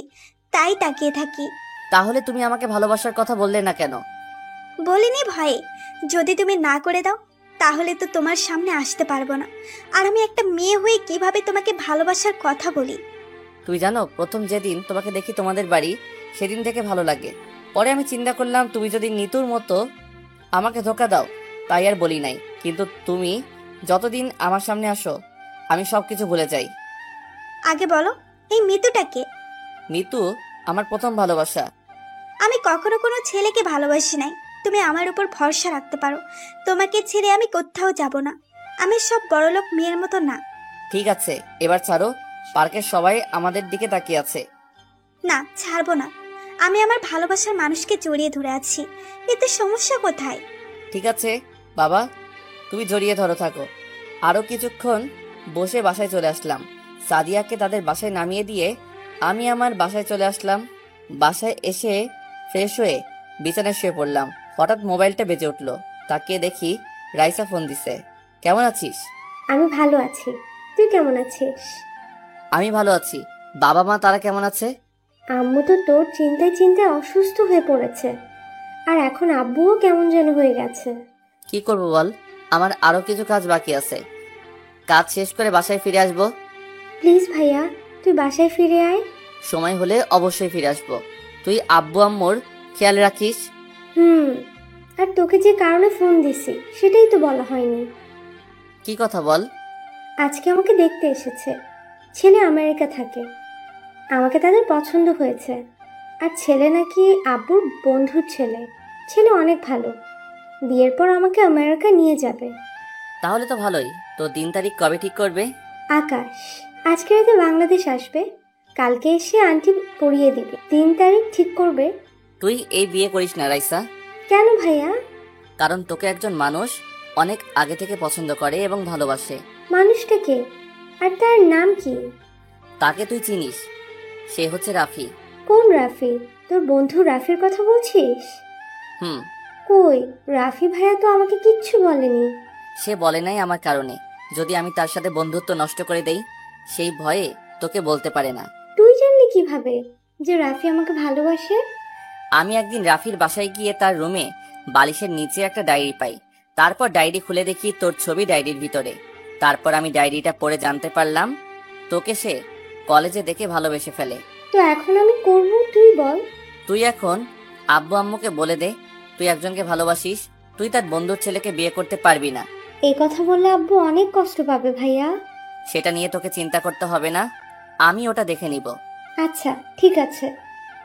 তাই তাকিয়ে থাকি। তাহলে তুমি আমাকে ভালোবাসার কথা বললে না কেন? বলিনি ভয়ে। যদি তুমি না করে দাও তাহলে তো তোমার সামনে আসতে পারবো না। আর আমি একটা মেয়ে হয়ে কিভাবে তোমাকে ভালোবাসার কথা বলি? তুই জানো, প্রথম যেদিন তোমাকে দেখি তোমাদের বাড়ি, সেদিন থেকে ভালো লাগে। পরে আমি চিন্তা করলাম তুমি যদি নিতুর মতো আমাকে ধোকা দাও, তাই আর বলি নাই। কিন্তু তুমি যতদিন আমার সামনে আসো আমি সবকিছু ভুলে যাই। আগে বলো, এই মৃত্যুটাকে? নিতু আমার প্রথম ভালোবাসা। আমি কখনো কোনো ছেলেকে ভালোবাসি নাই। তুমি আমার উপর ভরসা রাখতে পারো, তোমাকে ছেড়ে আমি কোথাও যাব না। আমি সব বড়লোক মেয়ের মতো না। ঠিক আছে, এবার ছাড়ো। পার্কের সবাই আমাদের দিকে তাকিয়ে আছে। না, ছাড়বো না। আমি আমার ভালোবাসার মানুষকে জড়িয়ে ধরে আছি, এতে সমস্যা কোথায়? ঠিক আছে বাবা, তুমি জড়িয়ে ধরো থাকো। আরো কিছুক্ষণ বসে বাসায় চলে আসলাম। সাদিয়াকে তাদের বাসায় নামিয়ে দিয়ে আমি আমার বাসায় চলে আসলাম। বাসায় এসে ফ্রেশ হয়ে বিছানায় শুয়ে পড়লাম। হঠাৎ মোবাইলটা বেজে উঠলো। তাকিয়ে দেখি রাইসা ফোন দিছে। কেমন আছিস? আমি ভালো আছি, তুই কেমন আছিস? আমি ভালো আছি। বাবা মা তারা কেমন আছে? আম্মু তো তোর চিন্তায় চিন্তায় অসুস্থ হয়ে পড়েছে, আর এখন আব্বুও কেমন যেন হয়ে গেছে। কি করব বল, আমার আরো কিছু কাজ বাকি আছে। কাজ শেষ করে বাসায় ফিরে আসবো। প্লিজ ভাইয়া, তুই বাসায় ফিরে আয়। সময় হলে অবশ্যই ফিরে আসবো। তুই আব্বু আম্মুর খেয়াল রাখিস। আর তোকে যে কারণে ফোন দিছি সেটাই তো বলা হয়নি। কি কথা বল? আজকে আমাকে দেখতে এসেছে। ছেলে আমেরিকা থাকে, আমাকে তাদের পছন্দ হয়েছে। আর ছেলে নাকি আব্বুর বন্ধুর ছেলে। ছেলে অনেক ভালো, বিয়ের পর আমাকে আমেরিকা নিয়ে যাবে। তাহলে তো ভালোই। তো দিন তারিখ কবে ঠিক করবে? আকাশ আজকে রাতে বাংলাদেশ আসবে, কালকে এসে আন্টি পড়িয়ে দিবে, 3 তারিখ ঠিক করবে। তুই এই বিয়ে করিস না রাইসা। কেন ভাইয়া? কারণ তোকে একজন মানুষ অনেক আগে থেকে পছন্দ করে এবং ভালোবাসে। মানুষটা কে, আর তার নাম কি? তাকে তুই চিনিস, সে হচ্ছে রাফি। কোন রাফি? তোর বন্ধু রাফির কথা বলছিস? হুম। কই, রাফি ভাইয়া তো আমাকে কিচ্ছু বলেনি। সে বলে নাই আমার কারণে। যদি আমি তার সাথে বন্ধুত্ব নষ্ট করে দেই, সেই ভয়ে তোকে বলতে পারে না। তুই জানলি কিভাবে যে রাফি আমাকে ভালোবাসে? আমি একদিন রাফির বাসায় গিয়ে তার রুমে বালিশের নিচে একটা ডায়েরি পাই। তারপর ডায়েরি খুলে দেখি তোর ছবি ডায়েরির ভিতরে। তারপর আমি ডায়েরিটা পড়ে জানতে পারলাম তোকে সে কলেজে দেখে ভালোবেসে ফেলে। তো এখন আমি করব, তুই বল। তুই এখন আব্বু আম্মুকে বলে দে তুই একজনকে ভালোবাসিস। তুই তার বন্ধুর ছেলেকে বিয়ে করতে পারবি না। এই কথা বললে আব্বু অনেক কষ্ট পাবে ভাইয়া। সেটা নিয়ে তোকে চিন্তা করতে হবে না, আমি ওটা দেখে নিব। আচ্ছা ঠিক আছে।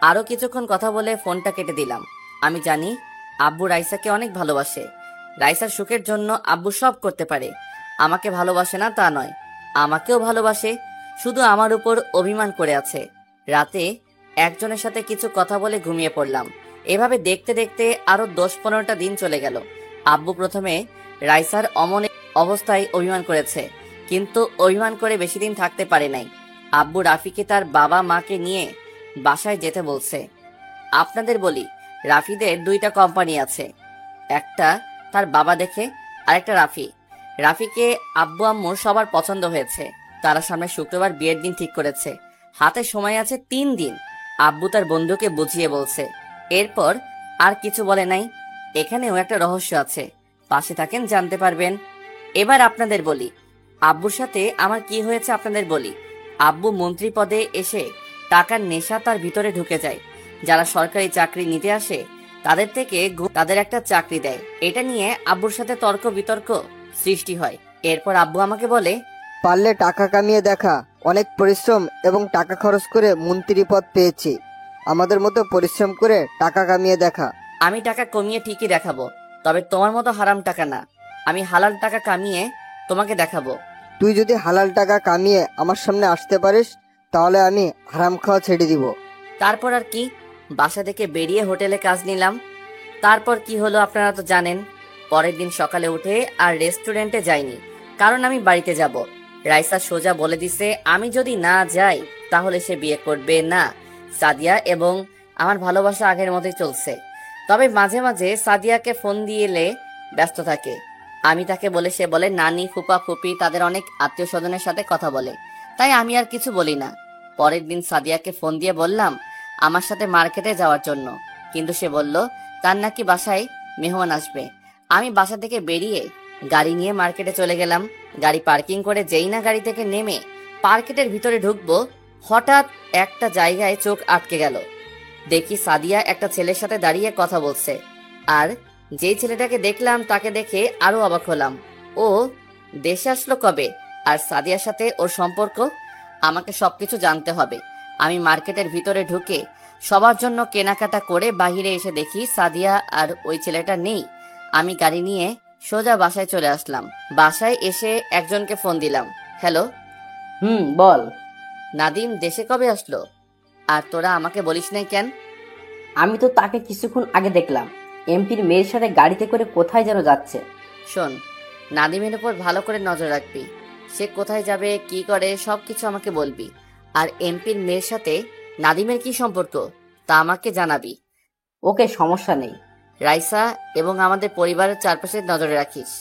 আরো কিছুক্ষণ কথা বলে ফোনটা কেটে দিলাম। আমি জানি আব্বু রাইসাকে অনেক ভালোবাসে। রাইসার সুখের জন্য আব্বু সব করতে পারে। আমাকে ভালোবাসে না তা নয়, আমাকেও ভালোবাসে, শুধু আমার উপর অভিমান করে আছে। রাতে একজনের সাথে কিছু কথা বলে ঘুমিয়ে পড়লাম। এভাবে দেখতে দেখতে আরো 10-15টা দিন চলে গেল। আব্বু প্রথমে রাইসার অমন অবস্থায় অভিমান করেছে, কিন্তু অভিমান করে বেশি দিন থাকতে পারে নাই। আব্বু রাফিকে তার বাবা মাকে নিয়ে বাসায় যেতে বলছে। আপনাদের বলি, রাফিদের 2টা কোম্পানি আছে, একটা তার বাবা দেখে, আরেকটা রাফি। রাফিকে আব্বু আম্মুর সবার পছন্দ হয়েছে। তারা সামনে শুক্রবার বিয়ের দিন ঠিক করেছে। হাতে সময় আছে 3 দিন। আব্বু তার বন্ধুকে বুঝিয়ে বলছে। এরপর আর কিছু বলে নাই। এখানেও একটা রহস্য আছে, পাশে থাকেন জানতে পারবেন। এবার আপনাদের বলি আব্বুর সাথে আমার কি হয়েছে। আপনাদের বলি, আব্বু মন্ত্রী পদে এসে টাকার নেশা তার ভিতরে ঢুকে যায়। যারা সরকারি চাকরি নিতে আসে তাদের থেকে তাদের একটা চাকরি দেয়। এটা নিয়ে আব্বুর সাথে তর্ক বিতর্ক সৃষ্টি হয়। এরপর আব্বু আমাকে বলে, পারলে টাকা কামিয়ে দেখা। অনেক পরিশ্রম এবং টাকা খরচ করে মন্ত্রী পদ পেয়েছি, আমাদের মতো পরিশ্রম করে টাকা কামিয়ে দেখা। আমি টাকা কমিয়ে ঠিকই দেখাবো, তবে তোমার মতো হারাম টাকা না। আমি হালাল টাকা কামিয়ে তোমাকে দেখাবো। তুই যদি হালাল টাকা কামিয়ে আমার সামনে আসতে পারিস তাহলে আমি হারাম খাওয়া ছেড়ে দিব। তারপর আর কি, বাসা থেকে বেরিয়ে হোটেলে কাজ নিলাম। তারপর কি হলো আপনারা তো জানেন। পরের দিন সকালে উঠে আর রেস্টুরেন্টে যাইনি, কারণ আমি বাড়িতে যাব। রাইসা সোজা বলে দিছে আমি যদি না যাই তাহলে সে বিয়ে করবে না। সাদিয়া এবং আমার ভালোবাসা আগের মতোই চলছে, তবে মাঝে মাঝে সাদিয়াকে ফোন দিয়েলে ব্যস্ত থাকে। আমি তাকে বলে সে বলে নানি ফুপা ফুপি তাদের অনেক আত্মীয় স্বজনের সাথে কথা বলে, তাই আমি আর কিছু বলি না। পরের দিন সাদিয়াকে ফোন দিয়ে বললাম আমার সাথে মার্কেটে যাওয়ার জন্য, কিন্তু সে বলল তার নাকি বাসায় মেহমান আসবে। আমি বাসা থেকে বেরিয়ে গাড়ি নিয়ে মার্কেটে চলে গেলাম। গাড়ি পার্কিং করে যেই না গাড়ি থেকে নেমে মার্কেটের ভিতরে ঢুকবো, হঠাৎ একটা জায়গায় চোখ আটকে গেল। দেখি সাদিয়া একটা ছেলের সাথে দাঁড়িয়ে কথা বলছে, আর যেই ছেলেটাকে দেখলাম তাকে দেখে আরো অবাক হলাম। ও দেশে আসলো কবে, আর সাদিয়ার সাথে ওর সম্পর্ক? আমাকে সবকিছু জানতে হবে। আমি মার্কেটের ভিতরে ঢুকে সবার জন্য কেনাকাটা করে বাহিরে এসে দেখি সাদিয়া আর ওই ছেলেটা নেই। আমি গাড়ি নিয়ে সোজা বাসায় চলে আসলাম। বাসায় এসে একজনকে ফোন দিলাম। হ্যালো। বল। নাদিম দেশে কবে আসলো? আর তোরা আমাকে বলিস নাই কেন? আমি তো তাকে কিছুক্ষণ আগে দেখলাম, এমপির মেয়ের সাথে গাড়িতে করে কোথায় যেন যাচ্ছে। শোন, নাদিমের উপর ভালো করে নজর রাখবি। সে কোথায় যাবে কি করে সবকিছু আমাকে বলবি। আর এমপির মেয়ের সাথে নাদিমের কি সম্পর্ক তা আমাকে জানাবি। ওকে, সমস্যা নেই। রাইসা এবং আমাদের পরিবারের চারপাশে নজরে রাখিস।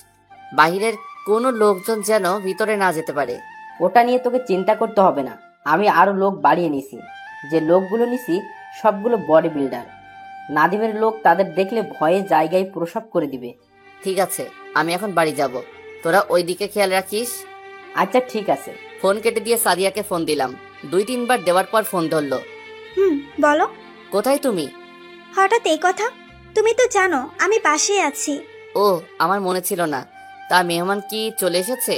বাহিরের কোনো লোকজন যেন ভিতরে না যেতে পারে। ওটা নিয়ে তোকে চিন্তা করতে হবে না। আমি আরো লোক বাড়িয়ে নিছি। যে লোকগুলো নিছি সবগুলো বডি বিল্ডার। নাদিমের লোক তাদের দেখলে ভয়ে জায়গায় প্রসব করে দিবে। ঠিক আছে, আমি এখন বাড়ি যাব। তোরা ওই দিকে খেয়াল রাখিস। আচ্ছা ঠিক আছে। ফোন কেটে দিয়ে সাদিয়াকে ফোন দিলাম। 2-3 বার দেওয়ার পর ফোন ধরলো। বলো। কোথায় তুমি? হঠাৎ এই কথা? তুমি তো জানো আমি পাশেই আছি। ও, আমার মনে ছিল না। তা মেহমান কি চলে এসেছে?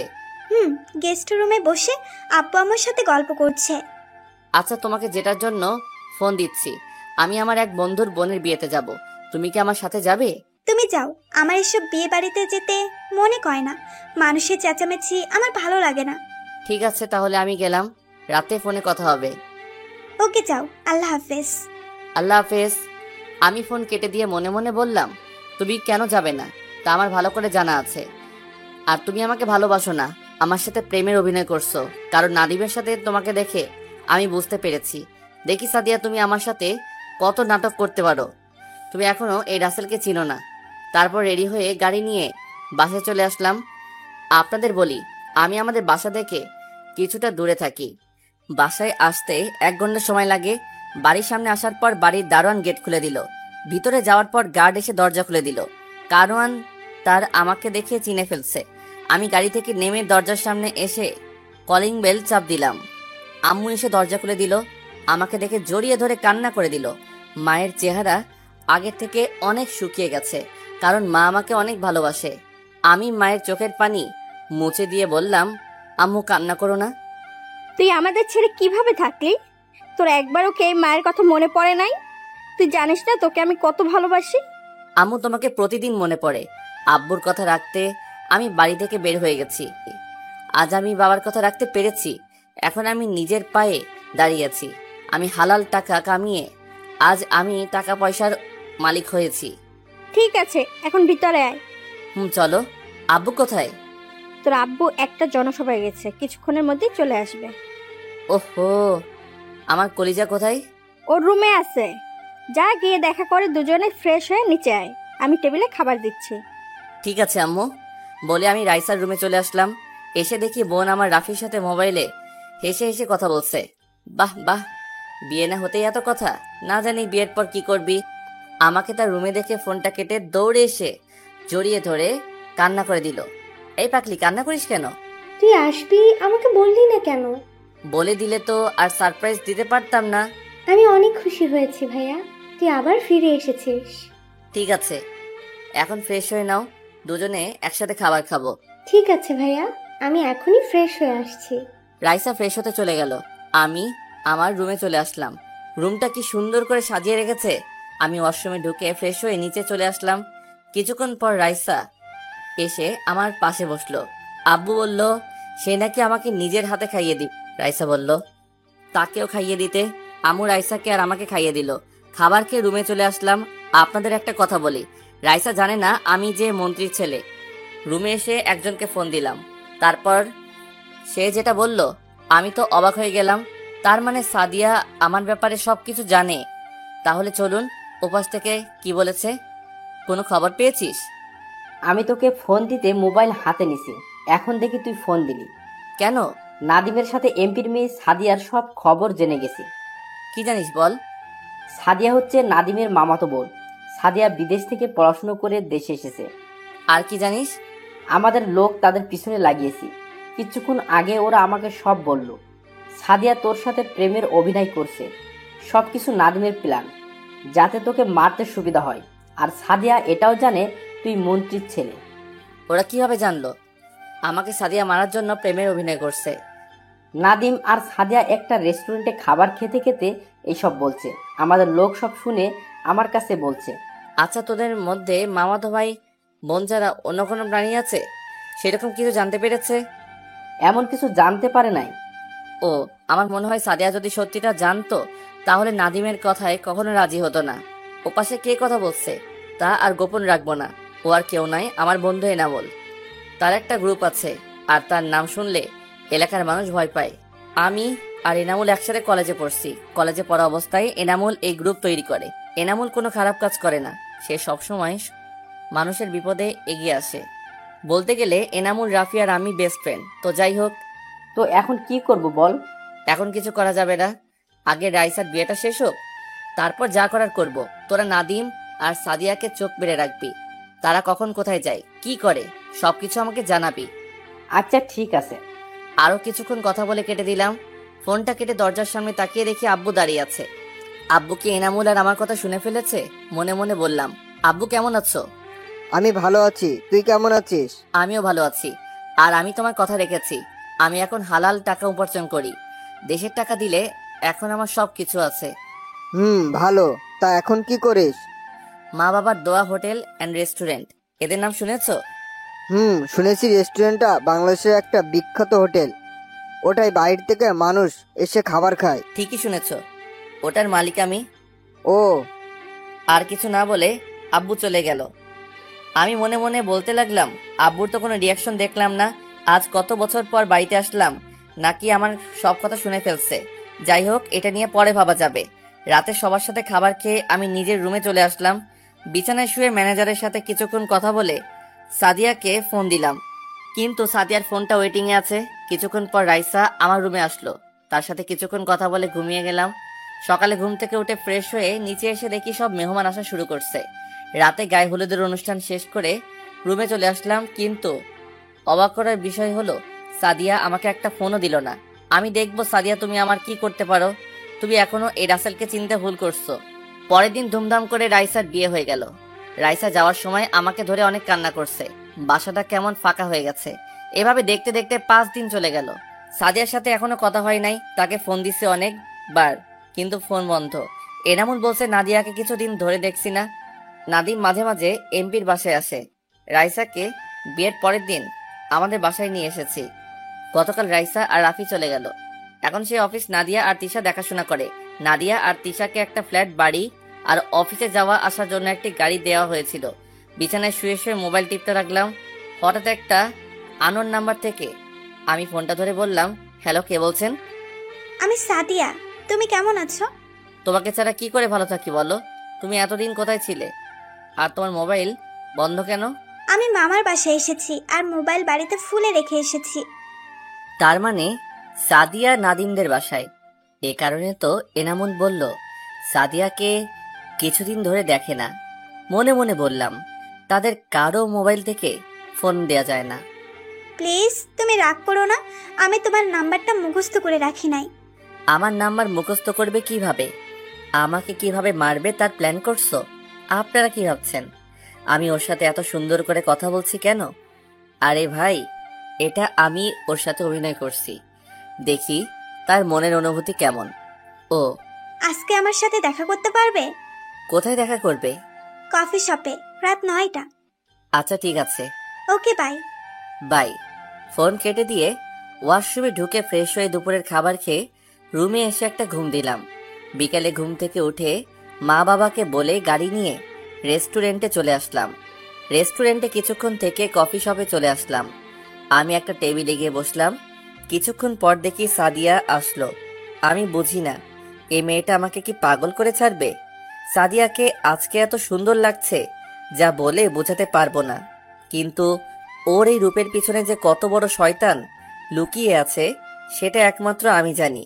গেস্ট রুমে বসে আব্বু আমার সাথে গল্প করছে। আচ্ছা, তোমাকে যেটার জন্য ফোন দিচ্ছি, আমি আমার এক বন্ধুর বোনের বিয়েতে যাব। তুমি কি আমার সাথে যাবে? তুমি যাও, আমার এসব বিয়ে বাড়িতে যেতে মনে কয় না। মানুষের চেঁচামেচি আমার ভালো লাগে না। ঠিক আছে, তাহলে আমি গেলাম। রাতে ফোনে কথা হবে। ওকে, যাও। আল্লাহ হাফেজ। আল্লাহ হাফেজ। আমি ফোন কেটে দিয়ে মনে মনে বললাম, তুমি কেন যাবে না তা আমার ভালো করে জানা আছে। আর তুমি আমাকে ভালোবাসো না, আমার সাথে প্রেমের অভিনয় করছো। কারণ নাদিমের সাথে তোমাকে দেখে আমি বুঝতে পেরেছি। দেখি সাদিয়া, তুমি আমার সাথে কত নাটক করতে পারো। তুমি এখনো এই রাসেলকে চিনো না। তারপর রেডি হয়ে গাড়ি নিয়ে বাসায় চলে আসলাম। আপনাদের বলি, আমি আমাদের বাসা থেকে কিছুটা দূরে থাকি। বাসায় আসতে 1 ঘন্টা সময় লাগে। বাড়ির সামনে আসার পর বাড়ির দারোয়ান গেট খুলে দিল। ভিতরে যাওয়ার পর গার্ড এসে দরজা খুলে দিল। দারোয়ান তার আমাকে দেখে চিনে ফেলছে। আমি গাড়ি থেকে নেমে দরজার সামনে এসে কলিং বেল চাপ দিলাম। আম্মু এসে দরজা খুলে দিল। আমাকে দেখে জড়িয়ে ধরে কান্না করে দিল। মায়ের চেহারা আগের থেকে অনেক শুকিয়ে গেছে, কারণ মা আমাকে অনেক ভালোবাসে। আমি মায়ের চোখের পানি মুছে দিয়ে বললাম, আম্মু কান্না করো না। তুই আমাদের ছেড়ে কিভাবে থাকলি? তোর একবারও কে মায়ের কথা মনে পড়ে নাই? তুই জানিস না তোকে আমি কত ভালোবাসি? আম্মু, তোমাকে প্রতিদিন মনে পড়ে। আব্বুর কথা রাখতে আমি বাড়ি থেকে বের হয়ে গেছি। আজ আমি বাবার কথা রাখতে পেরেছি। এখন আমি নিজের পায়ে দাঁড়িয়েছি। আমি হালাল টাকা কামিয়ে আজ আমি টাকা পয়সার মালিক হয়েছি। ঠিক আছে, এখন ভিতরে আয়। চলো। আব্বু কোথায়? তোর আব্বু একটা জনসভায় গেছে, কিছুক্ষণের মধ্যেই চলে আসবে। ওহো, আমার কলিজা কোথায়? ওর রুমে আছে, যা গিয়ে দেখা করে দুজনে ফ্রেশ হয়ে নিচে আয়। আমি টেবিলে খাবার দিচ্ছি। ঠিক আছে আম্মু। বলে আমি রাইসার রুমে চলে আসলাম। এসে দেখি বোন আমার রাফির সাথে মোবাইলে হেসে হেসে কথা বলছে। বাহ বাহ, বিয়ে না হতেই এত কথা। না জানি বিয়ের পর কি করবি। আমাকে তার রুমে দেখে ফোনটা কেটে দৌড়ে এসে জড়িয়ে ধরে কান্না করে দিল। এই পাকলি, কান্না করিস কেন? তুই আসবি, আমাকে বললি না কেন? বলে দিলে তো আর সারপ্রাইজ দিতে পারতাম না। আমি অনেক খুশি হয়েছি ভাইয়া, তুই আবার ফিরে এসেছিস। ঠিক আছে, এখন ফ্রেশ হয়ে নাও, দুজনে একসাথে খাবার খাবো। ঠিক আছে ভাইয়া, আমি এখনই ফ্রেশ হয়ে আসছি। রাইসা ফ্রেশ হতে চলে গেল। আমি আমার রুমে চলে আসলাম। রুমটা কি সুন্দর করে সাজিয়ে রেখেছে। আমি ওয়াশরুমে ঢুকে ফ্রেশ হয়ে নিচে চলে আসলাম। কিছুক্ষণ পর রাইসা এসে আমার পাশে বসলো। আব্বু বলল সে নাকি আমাকে নিজের হাতে খাইয়ে দিবে। রাইসা বলল তাকেও খাইয়ে দিতে। আম্মু রাইসাকে আর আমাকে খাইয়ে দিল। খাবার খেয়ে রুমে চলে আসলাম। আপনাদের একটা কথা বলি, রাইসা জানে না আমি যে মন্ত্রীর ছেলে। রুমে এসে একজনকে ফোন দিলাম। তারপর সে যেটা বলল আমি তো অবাক হয়ে গেলাম। তার মানে সাদিয়া আমার ব্যাপারে সবকিছু জানে। তাহলে চলুন ওপাশ থেকে কি বলেছে। কোনো খবর পেয়েছিস? আমি তোকে ফোন দিতে মোবাইল হাতে নিছি, এখন দেখি তুই ফোন দিলি কেন? নাদিমের সাথে এমপির মেয়ে সাদিয়ার সব খবর জেনে গেছি। কি জানিস বল। সাদিয়া হচ্ছে নাদিমের মামাতো বোন। সাদিয়া বিদেশ থেকে পড়াশুনো করে দেশে এসেছে। আর কি জানিস? আমাদের লোক তাদের পিছনে লাগিয়েছি। কিছুক্ষণ আগে ওরা আমাকে সব বলল। সাদিয়া তোর সাথে প্রেমের অভিনয় করছে। সবকিছু নাদিমের প্ল্যান, যাতে তোকে মারতে সুবিধা হয়। আর সাদিয়া এটাও জানে তুই মন্ত্রীর ছেলে। ওরা কিভাবে জানলো আমাকে সাদিয়া মারার জন্য প্রেমের অভিনয় করছে? নাদিম আর সাদিয়া একটা রেস্টুরেন্টে খাবার খেতে খেতে এইসব বলছে। আমাদের লোক সব শুনে আমার কাছে বলছে। আচ্ছা, তোদের মধ্যে মামাতো ভাই বোন যারা অন্য কোনো প্রাণী আছে সেরকম কিছু জানতে পেরেছে? এমন কিছু জানতে পারে নাই। ও, আমার মনে হয় সাদিয়া যদি সত্যিটা জানতো তাহলে নাদিমের কথায় কখনো রাজি হতো না। ওপাশে কে কথা বলছে তা আর গোপন রাখবো না। ও আর কেউ নাই, আমার বন্ধু এনামল। তার একটা গ্রুপ আছে আর তার নাম শুনলে এলাকার মানুষ ভয় পায়। আমি আর এনামুল একসাথে কলেজে পড়ছি। কলেজে পড়া অবস্থায় এনামুল এই গ্রুপ তৈরি করে। এনামুল কোনো খারাপ কাজ করে না, সে সবসময় মানুষের বিপদে এগিয়ে আসে। বলতে গেলে এনামুল, রাফি আর আমি বেস্ট ফ্রেন্ড। তো যাই হোক, তো এখন কি করব বল? এখন কিছু করা যাবে না, আগে রাইসার বিয়েটা শেষ হোক, তারপর যা করার করব। তোরা নাদিম আর সাদিয়াকে চোখ বেড়ে রাখবি, তারা কখন কোথায় যায়, কি করে, সবকিছু আমাকে জানাবি। আচ্ছা ঠিক আছে। আরো কিছুক্ষণ কথা বলে কেটে দিলাম। ফোনটা কেটে দরজার সামনে তাকিয়ে দেখি আব্বু দাঁড়িয়ে আছে। আব্বু কি এনামুল আর আমার কথা শুনে ফেলেছে? মনে মনে বললাম, আব্বু কেমন আছো? আমি ভালো আছি, তুই কেমন আছিস? আমিও ভালো আছি। আর আমি তোমার কথা রেখেছি, আমি এখন হালাল টাকা উপার্জন করি। দেশের টাকা দিলে এখন আমার সব কিছু আছে। ভালো। তা এখন কি করিস? মা বাবার দোয়া হোটেল অ্যান্ড রেস্টুরেন্ট, এদের নাম শুনেছো? শুনেছি রেস্টুরেন্টটা বাংলাদেশের একটা বিখ্যাত হোটেল। ওটাই বাইরে থেকে মানুষ এসে খাবার খায়। ঠিকই শুনেছো, ওটার মালিক আমি। ও। আর কিছু না বলে আব্বু চলে গেল। আমি মনে মনে বলতে লাগলাম, আব্বুর তো কোনো রিয়াকশন দেখলাম না। আজ কত বছর পর বাড়িতে আসলাম, নাকি আমার সব কথা শুনে ফেলছে। যাই হোক, এটা নিয়ে পরে ভাবা যাবে। রাতে সবার সাথে খাবার খেয়ে আমি নিজের রুমে চলে আসলাম। বিছানায় শুয়ে ম্যানেজারের সাথে কিছুক্ষণ কথা বলে সাদিয়াকে ফোন দিলাম, কিন্তু সাদিয়ার ফোনটা ওয়েটিংয়ে আছে। কিছুক্ষণ পর রাইসা আমার রুমে আসলো, তার সাথে কিছুক্ষণ কথা বলে ঘুমিয়ে গেলাম। সকালে ঘুম থেকে উঠে ফ্রেশ হয়ে নিচে এসে দেখি সব মেহমান আসা শুরু করছে। রাতে গায়ে হলুদের অনুষ্ঠান শেষ করে রুমে চলে আসলাম, কিন্তু অবাক করার বিষয় হলো সাদিয়া আমাকে একটা ফোনও দিল না। আমি দেখবো সাদিয়া তুমি আমার কি করতে পারো, তুমি এখনো এই রাসেলকে চিনতে ভুল করছো। পরের দিন ধুমধাম করে রাইসার বিয়ে হয়ে গেল। রাইসা যাওয়ার সময় আমাকে ধরে অনেক কান্না করছে, বাসাটা কেমন ফাঁকা হয়ে গেছে। এভাবে দেখতে দেখতে 5 দিন চলে গেল। সাদিয়ার সাথে এখনো কথা হয় নাই, তাকে ফোন দিছে অনেকবার, কিন্তু ফোন বন্ধ। এনামুল বলছে নাদিয়াকে কিছুদিন ধরে দেখছি না। নাদিম মাঝে মাঝে এমপির বাসায় আসে। রাইসাকে বিয়ের পরের দিন আমাদের বাসায় নিয়ে এসেছি। গতকাল রাইসা আর রাফি চলে গেল। এখন সে অফিস নাদিয়া আর তিশা দেখাশোনা করে। নাদিয়া আর তিশাকে একটা ফ্ল্যাট বাড়ি আর অফিসে যাওয়া আসার জন্য একটি গাড়ি দেওয়া হয়েছিল। বিছানায় শুয়ে শুয়ে মোবাইল টিপতে লাগলাম। হঠাৎ একটা আননোন নাম্বার থেকে আমি ফোনটা ধরে বললাম, হ্যালো, কে বলছেন? আমি সাদিয়া, তুমি কেমন আছো? তোমাকে ছাড়া কি করে ভালো থাকি বলো? তুমি এতদিন কোথায় ছিলে? আর তোমার মোবাইল বন্ধ কেন? আমি মামার বাসায় এসেছি আর মোবাইল বাড়িতে খুলে রেখে এসেছি। তার মানে সাদিয়া নাদিমদের বাসায়। এ কারণে তো এনামুল বলল সাদিয়াকে কিছুদিন ধরে দেখে না। মনে মনে বললাম, তাদের কারো মোবাইল থেকে ফোন দেয়া যায় না। প্লিজ তুমি রাগ করো না, আমি তোমার নাম্বারটা মুখস্থ করে রাখি নাই। আমার নাম্বার মুখস্থ করবে কিভাবে? আমাকে কিভাবে মারবে তার প্ল্যান করছো? আপনারা কি ভাবছেন আমি ওর সাথে এত সুন্দর করে কথা বলছি কেন? আরে ভাই, এটা আমি ওর সাথে অভিনয় করছি, দেখি তার মনের অনুভূতি কেমন। ও, আজকে আমার সাথে দেখা করতে পারবে? কোথায় দেখা করবে? কফি শপে, রাত 9টা। আচ্ছা ঠিক আছে, ওকে বাই। বাই। ফোন কেটে দিয়ে ওয়াশরুমে ঢুকে ফ্রেশ হয়ে দুপুরের খাবার খেয়ে রুমে এসে একটা ঘুম দিলাম। বিকালে ঘুম থেকে উঠে মা বাবাকে বলে গাড়ি নিয়ে রেস্টুরেন্টে চলে আসলাম। রেস্টুরেন্টে কিছুক্ষণ থেকে কফি শপে চলে আসলাম। আমি একটা টেবিলে গিয়ে বসলাম। কিছুক্ষণ পর দেখি সাদিয়া আসলো। আমি বুঝি না এই মেয়েটা আমাকে কি পাগল করে ছাড়বে। সাদিয়াকে আজকে এত সুন্দর লাগছে যা বলে বোঝাতে পারবো না, কিন্তু ওর এই রূপের পিছনে যে কত বড় শয়তান লুকিয়ে আছে সেটা একমাত্র আমি জানি।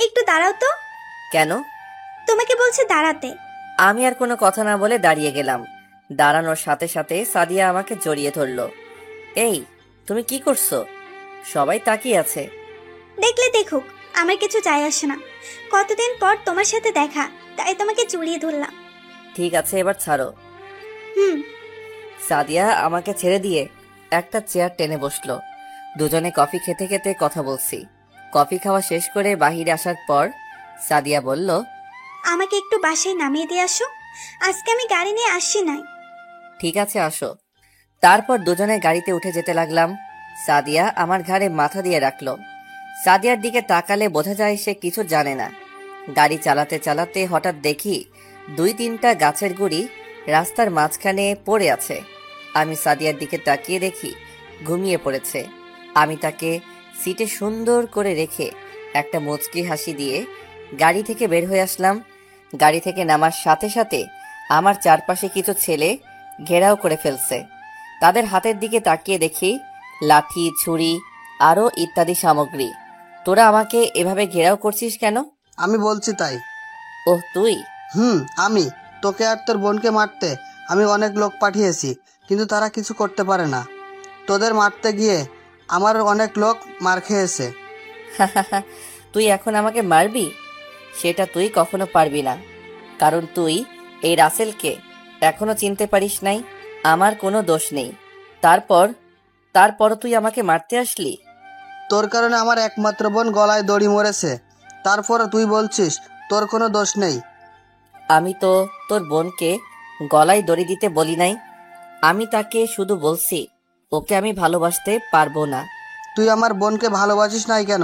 একটু দাঁড়াও তো। কেন? তোমাকে বলছে দাঁড়াতে। আমি আর কোনো কথা না বলে দাঁড়িয়ে গেলাম। দাঁড়ানোর সাথে সাথে সাদিয়া আমাকে জড়িয়ে ধরলো। এই, তুমি কি করছো? সবাই তাকিয়ে আছে। দেখলে দেখুক, আমার কিছু যায় আসে না। কতদিন পর তোমার সাথে দেখা, তাই তোমাকে জড়িয়ে ধরলাম। ঠিক আছে, এবার ছাড়ো। হুম। সাদিয়া আমাকে ছেড়ে দিয়ে একটা চেয়ার টেনে বসলো। দুজনে কফি খেতে খেতে কথা বলছি। কফি খাওয়া শেষ করে বাহিরে আসার পর সাদিয়া বলল, আমাকে একটু বাসায় নামিয়ে দিয়ে আসো, আজকে আমি গাড়ি নিয়ে আসি নাই। ঠিক আছে, আসো। তারপর দুজনে গাড়িতে উঠে যেতে লাগলাম। সাদিয়া আমার ঘাড়ে মাথা দিয়ে রাখলো। সাদিয়ার দিকে তাকালে বোঝা যায় সে কিছু জানে না। গাড়ি চালাতে চালাতে হঠাৎ দেখি 2-3টা গাছের গুড়ি রাস্তার মাঝখানে পড়ে আছে। আমি সাদিয়ার দিকে তাকিয়ে দেখি ঘুমিয়ে পড়েছে। আমি তাকে সিটে সুন্দর করে রেখে একটা মুচকি হাসি দিয়ে গাড়ি থেকে বের হয়ে আসলাম। গাড়ি থেকে নামার সাথে সাথে আমার চারপাশে কিছু ছেলে ঘেরাও করে ফেলছে। তাদের হাতের দিকে তাকিয়ে দেখি লাঠি, ছুরি আরও ইত্যাদি সামগ্রী। তোরা আমাকে এভাবে ঘেরাও করছিস কেন? আমি বলছি তাই। ওহ, তুই? আমি তোকে আর তোর বোনকে মারতে আমি অনেক লোক পাঠিয়েছি, কিন্তু তারা কিছু করতে পারে না। তোদের মারতে গিয়ে আমার অনেক লোক মার খেয়েছে। তুই এখন আমাকে মারবি? সেটা তুই কখনো পারবি না, কারণ তুই এই রাসেলকে এখনো চিনতে পারিস নাই। আমার কোনো দোষ নেই, তারপরও তুই আমাকে মারতে আসলি। তোর কারণে আমার একমাত্র বোন গলায় দড়ি মরেছে, তারপরে তুই বলছিস তোর কোনো দোষ নেই। আমি তো তোর বোনকে গলায় দড়ি দিতে বলি নাই, আমি তাকে শুধু বলছি ওকে আমি ভালোবাসতে পারবো না। তুই আমার বোনকে ভালোবাসিস নাই কেন?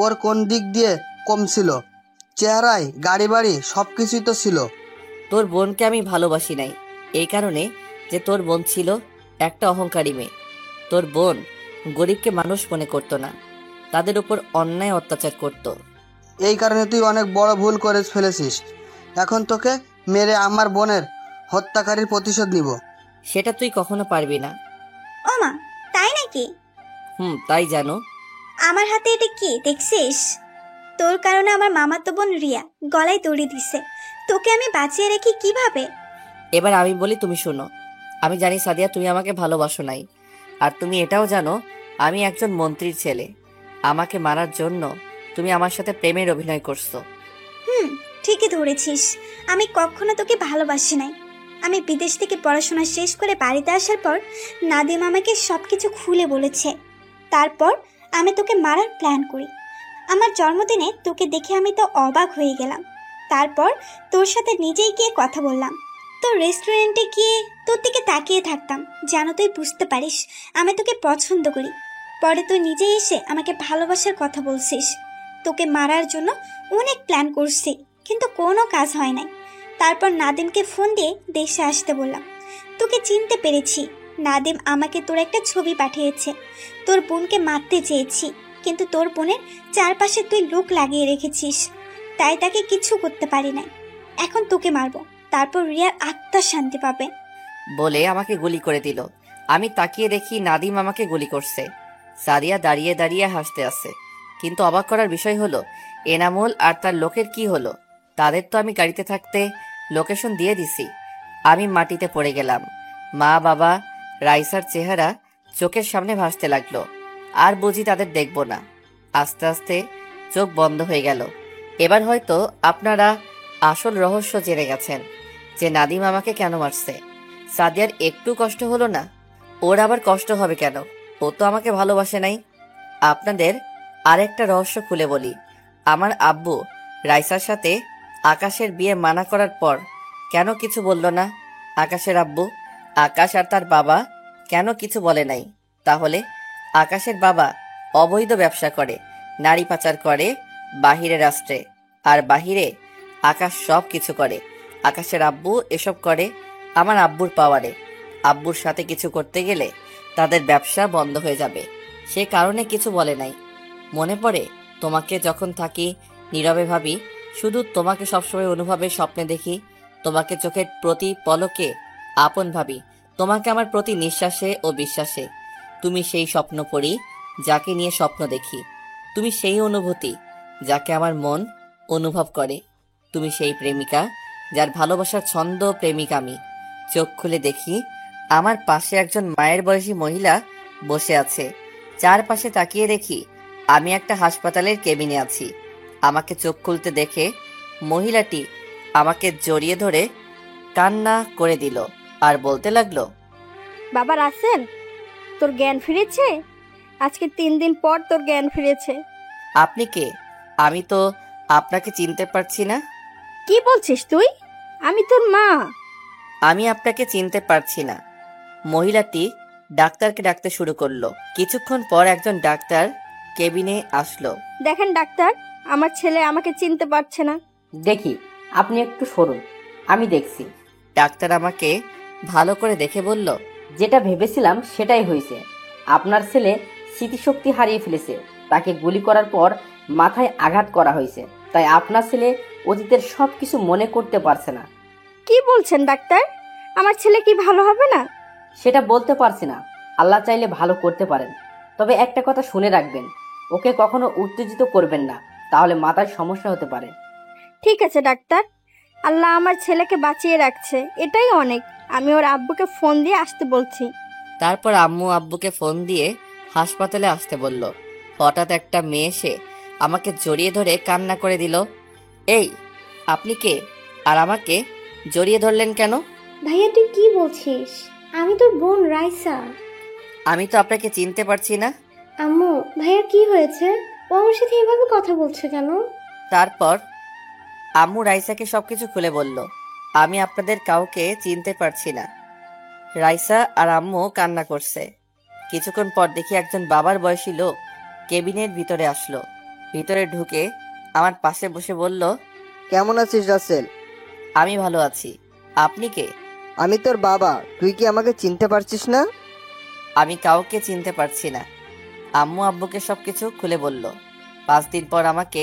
ওর কোন দিক দিয়ে কম ছিল? চেহারায়, গাড়ি বাড়ি সব কিছুই তো ছিল। তোর বোনকে আমি ভালোবাসি নাই এই কারণে যে তোর বোন ছিল একটা অহংকারী মেয়ে। তোর বোন গরিবকে মানুষ মনে করতো না, তাদের উপর অন্যায় অত্যাচার করত। এই কারণে তুই অনেক বড় ভুল করে ফেলেছিস। এখন তোকে মেরে আমার বোনের হত্যাকারীর প্রতিশোধ নিব। সেটা তুই কখনো পারবি না। ও মা, তাই নাকি? তাই জানো। আমার হাতে এটা কি দেখছিস? তোর কারণে আমার মামাতো বোন রিয়া গলায় দড়ি দিছে। তোকে আমি বাঁচিয়ে রেখি কিভাবে? এবার আমি বলি, তুমি শোনো। আমি জানি সাদিয়া তুমি আমাকে ভালোবাসো নাই, আর তুমি এটাও জানো আমি একজন মন্ত্রীর ছেলে। আমাকে মারার জন্য তুমি আমার সাথে প্রেমের অভিনয় করছো। ঠিকই ধরেছিস। আমি কখনো তোকে ভালোবাসি নাই। আমি বিদেশ থেকে পড়াশোনা শেষ করে বাড়িতে আসার পর নাদিম আমাকে সবকিছু খুলে বলেছে। তারপর আমি তোকে মারার প্ল্যান করি। আমার জন্মদিনে তোকে দেখে আমি তো অবাক হয়ে গেলাম। তারপর তোর সাথে নিজেই গিয়ে কথা বললাম। তোর রেস্টুরেন্টে গিয়ে তোর দিকে তাকিয়ে থাকতাম যেন তুই বুঝতে পারিস আমি তোকে পছন্দ করি। পরে তুই নিজেই এসে আমাকে ভালোবাসার কথা বলছিস। তোকে মারার জন্য অনেক প্ল্যান করছি, কিন্তু কোনো কাজ হয় নাই। তারপর নাদিমকে ফোন দিয়ে দেশে আসতে বললাম। তোকে চিনতে পেরেছি। নাদিম আমাকে তোর একটা ছবি পাঠিয়েছে। তোর বোনকে মারতে চেয়েছি, কিন্তু তোর বোনের চারপাশে তুই লোক লাগিয়ে রেখেছিস, তাই তাকে কিছু করতে পারি নাই। এখন তোকে মারবো, তারপর রিয়ার আত্মার শান্তি পাবে। বলে আমাকে গুলি করে দিল। আমি তাকিয়ে দেখি নাদিম আমাকে গুলি করছে। সাদিয়া দাঁড়িয়ে দাঁড়িয়ে হাসতে আছে। কিন্তু অবাক করার বিষয় হলো এনামুল আর তার লোকের কি হলো? তাদের তো আমি গাড়িতে থাকতে লোকেশন দিয়ে দিছি। আমি মাটিতে পড়ে গেলাম। মা, বাবা, রাইসার চেহারা চোখের সামনে ভাসতে লাগলো। আর বুঝি তাদের দেখব না। আস্তে আস্তে চোখ বন্ধ হয়ে গেল। এবার হয়তো আপনারা আসল রহস্য জেনে গেছেন যে নাদিম আমাকে কেন মারছে। সাদিয়ার একটু কষ্ট হলো না? ওর আবার কষ্ট হবে কেন? ও তো আমাকে ভালোবাসে নাই। আপনাদের আরেকটা রহস্য খুলে বলি। আমার আব্বু রাইসার সাথে আকাশের বিয়ে মানা করার পর কেন কিছু বলল না? আকাশের আব্বু, আকাশ আর তার বাবা কেন কিছু বলে নাই? তাহলে আকাশের বাবা অবৈধ ব্যবসা করে, নারী পাচার করে বাহিরে রাষ্ট্রে, আর বাহিরে আকাশ সব কিছু করে। আকাশের আব্বু এসব করে আমার আব্বুর পাওয়ারে। আব্বুর সাথে কিছু করতে গেলে তাদের ব্যবসা বন্ধ হয়ে যাবে, সে কারণে কিছু বলে নাই। মনে পড়ে তোমাকে যখন থাকি নীরবে ভাবি, শুধু তোমাকে সবসময় অনুভবে স্বপ্নে দেখি। তোমাকে চোখের প্রতি পলকে আপন ভাবি, তোমাকে আমার প্রতি নিঃশ্বাসে ও বিশ্বাসে। তুমি সেই স্বপ্ন পড়ি যাকে নিয়ে স্বপ্ন দেখি। তুমি সেই অনুভূতি যাকে আমার মন অনুভব করে। তুমি সেই প্রেমিকা যার ভালোবাসার ছন্দ প্রেমিক আমি। চোখ খুলে দেখি আমার পাশে একজন মায়ের বয়সী মহিলা বসে আছে। চারপাশে তাকিয়ে দেখি আমি একটা হাসপাতালের কেবিনে আছি। আমাকে চোখ খুলতে দেখে মহিলাটি আমাকে জড়িয়ে ধরে কান্না করে দিল আর বলতে লাগলো, বাবা রাসেল, তোর জ্ঞান ফিরেছে? আজকে 3 দিন পর তোর জ্ঞান ফিরেছে। আপনি কে? আমি তো আপনাকে চিনতে পারছি না। কি বলছিস তুই? আমি তোর মা। আমি আপনাকে চিনতে পারছি না। মহিলাটি ডাক্তারকে ডাকতে শুরু করলো। কিছুক্ষণ পর একজন ডাক্তার কেবিনে আসলো। দেখেন ডাক্তার, আমার ছেলে আমাকে চিনতে পারছে না। দেখি, আপনি একটু সরুন, আমি দেখছি। ডাক্তার আমাকে ভালো করে দেখে বলল, যেটা ভেবেছিলাম সেটাই হয়েছে। আপনার ছেলে স্মৃতিশক্তি হারিয়ে ফেলেছে। তাকে গুলি করার পর মাথায় আঘাত করা হয়েছে, তাই আপনার ছেলে অতীতের সব কিছু মনে করতে পারছে না। কি বলছেন ডাক্তার? আমার ছেলে কি ভালো হবে না? সেটা বলতে পারছি না, আল্লাহ চাইলে ভালো করতে পারেন। তবে একটা কথা শুনে রাখবেন, ওকে কখনো উত্তেজিত করবেন না, তাহলে মাথায় সমস্যা হতে পারে। ঠিক আছে ডাক্তার, আল্লাহ আমার ছেলেকে বাঁচিয়ে রাখছে, এটাই অনেক। আমি ওর আব্বুকে ফোন দিয়ে আসতে বলছি। তারপর আম্মু আব্বুকে ফোন দিয়ে হাসপাতালে আসতে বলল। হঠাৎ একটা মেয়ে এসে আমাকে জড়িয়ে ধরে কান্না করে দিল। এই, আপনি কে? আর আমাকে জড়িয়ে ধরলেন কেন? ভাইয়া তুই কি বলছিস? আমি তোর বোন রাইসা। আমি তো আপনাকে চিনতে পারছি না। আম্মু, ভাইয়ার কি হয়েছে? ও আমার সাথে এভাবে কথা বলছে কেন? তারপর আম্মু রাইসাকে সবকিছু খুলে বলল। আমি আপনাদের কাউকে চিনতে পারছি না। রাইসা আর আম্মু কান্না করছে। কিছুক্ষণ পর দেখি একজন বাবার বয়সী লোক কেবিনের ভিতরে আসলো। ভিতরে ঢুকে আমার পাশে বসে বলল, কেমন আছিস রাসেল? আমি ভালো আছি। আপনি কে? আমি তোর বাবা, তুই কি আমাকে চিনতে পারছিস না? আমি কাউকে চিনতে পারছি না। আম্মু আব্বুকে সবকিছু খুলে বলল। 5 দিন পর আমাকে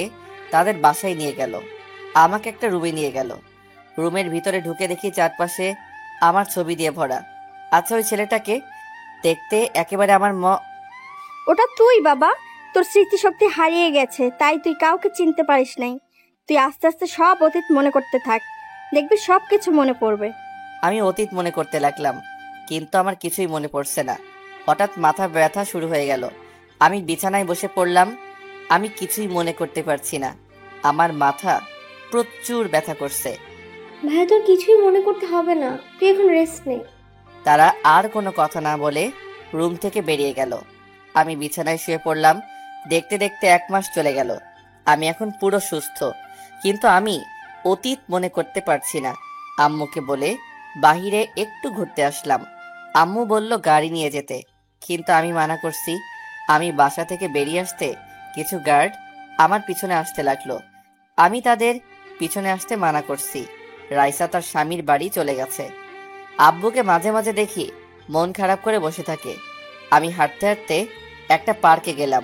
তাদের বাসায় নিয়ে গেল। আমাকে একটা রুমে নিয়ে গেল। রুমের ভিতরে ঢুকে দেখি চারপাশে আমার ছবি দিয়ে ভরা। আচ্ছা, ওই ছেলেটাকে দেখতে একেবারে আমার ওটা তুই বাবা, তোর স্মৃতিশক্তি হারিয়ে গেছে, তাই তুই কাউকে চিনতে পারিস নাই। তুই আস্তে আস্তে সব অতীত মনে করতে থাক, দেখবি সব কিছু মনে পড়বে। আমি অতীত মনে করতে লাগলাম, কিন্তু আমার কিছুই মনে পড়ছে না। হঠাৎ মাথা ব্যথা শুরু হয়ে গেল। আমি বিছানায় বসে পড়লাম। আমি কিছুই মনে করতে পারছি না। আমার মাথা প্রচুর ব্যথা করছে। ভাইয়া তোর কিছুই মনে করতে হবে না, তুই এখন রেস্ট নে। তারা আর কোনো কথা না বলে রুম থেকে বেরিয়ে গেল। আমি বিছানায় শুয়ে পড়লাম। দেখতে দেখতে 1 মাস চলে গেল। আমি এখন পুরো সুস্থ, কিন্তু আমি অতীত মনে করতে পারছি না। আম্মুকে বলে বাহিরে একটু ঘুরতে আসলাম। আম্মু বলল গাড়ি নিয়ে যেতে, কিন্তু আমি মানা করছি। আমি বাসা থেকে বেরিয়ে আসতে কিছু গার্ড আমার পিছনে আসতে লাগলো। আমি তাদের পিছনে আসতে মানা করছি। রাইসা তার স্বামীর বাড়ি চলে গেছে। আব্বুকে মাঝে মাঝে দেখি মন খারাপ করে বসে থাকে। আমি হাঁটতে হাঁটতে একটা পার্কে গেলাম।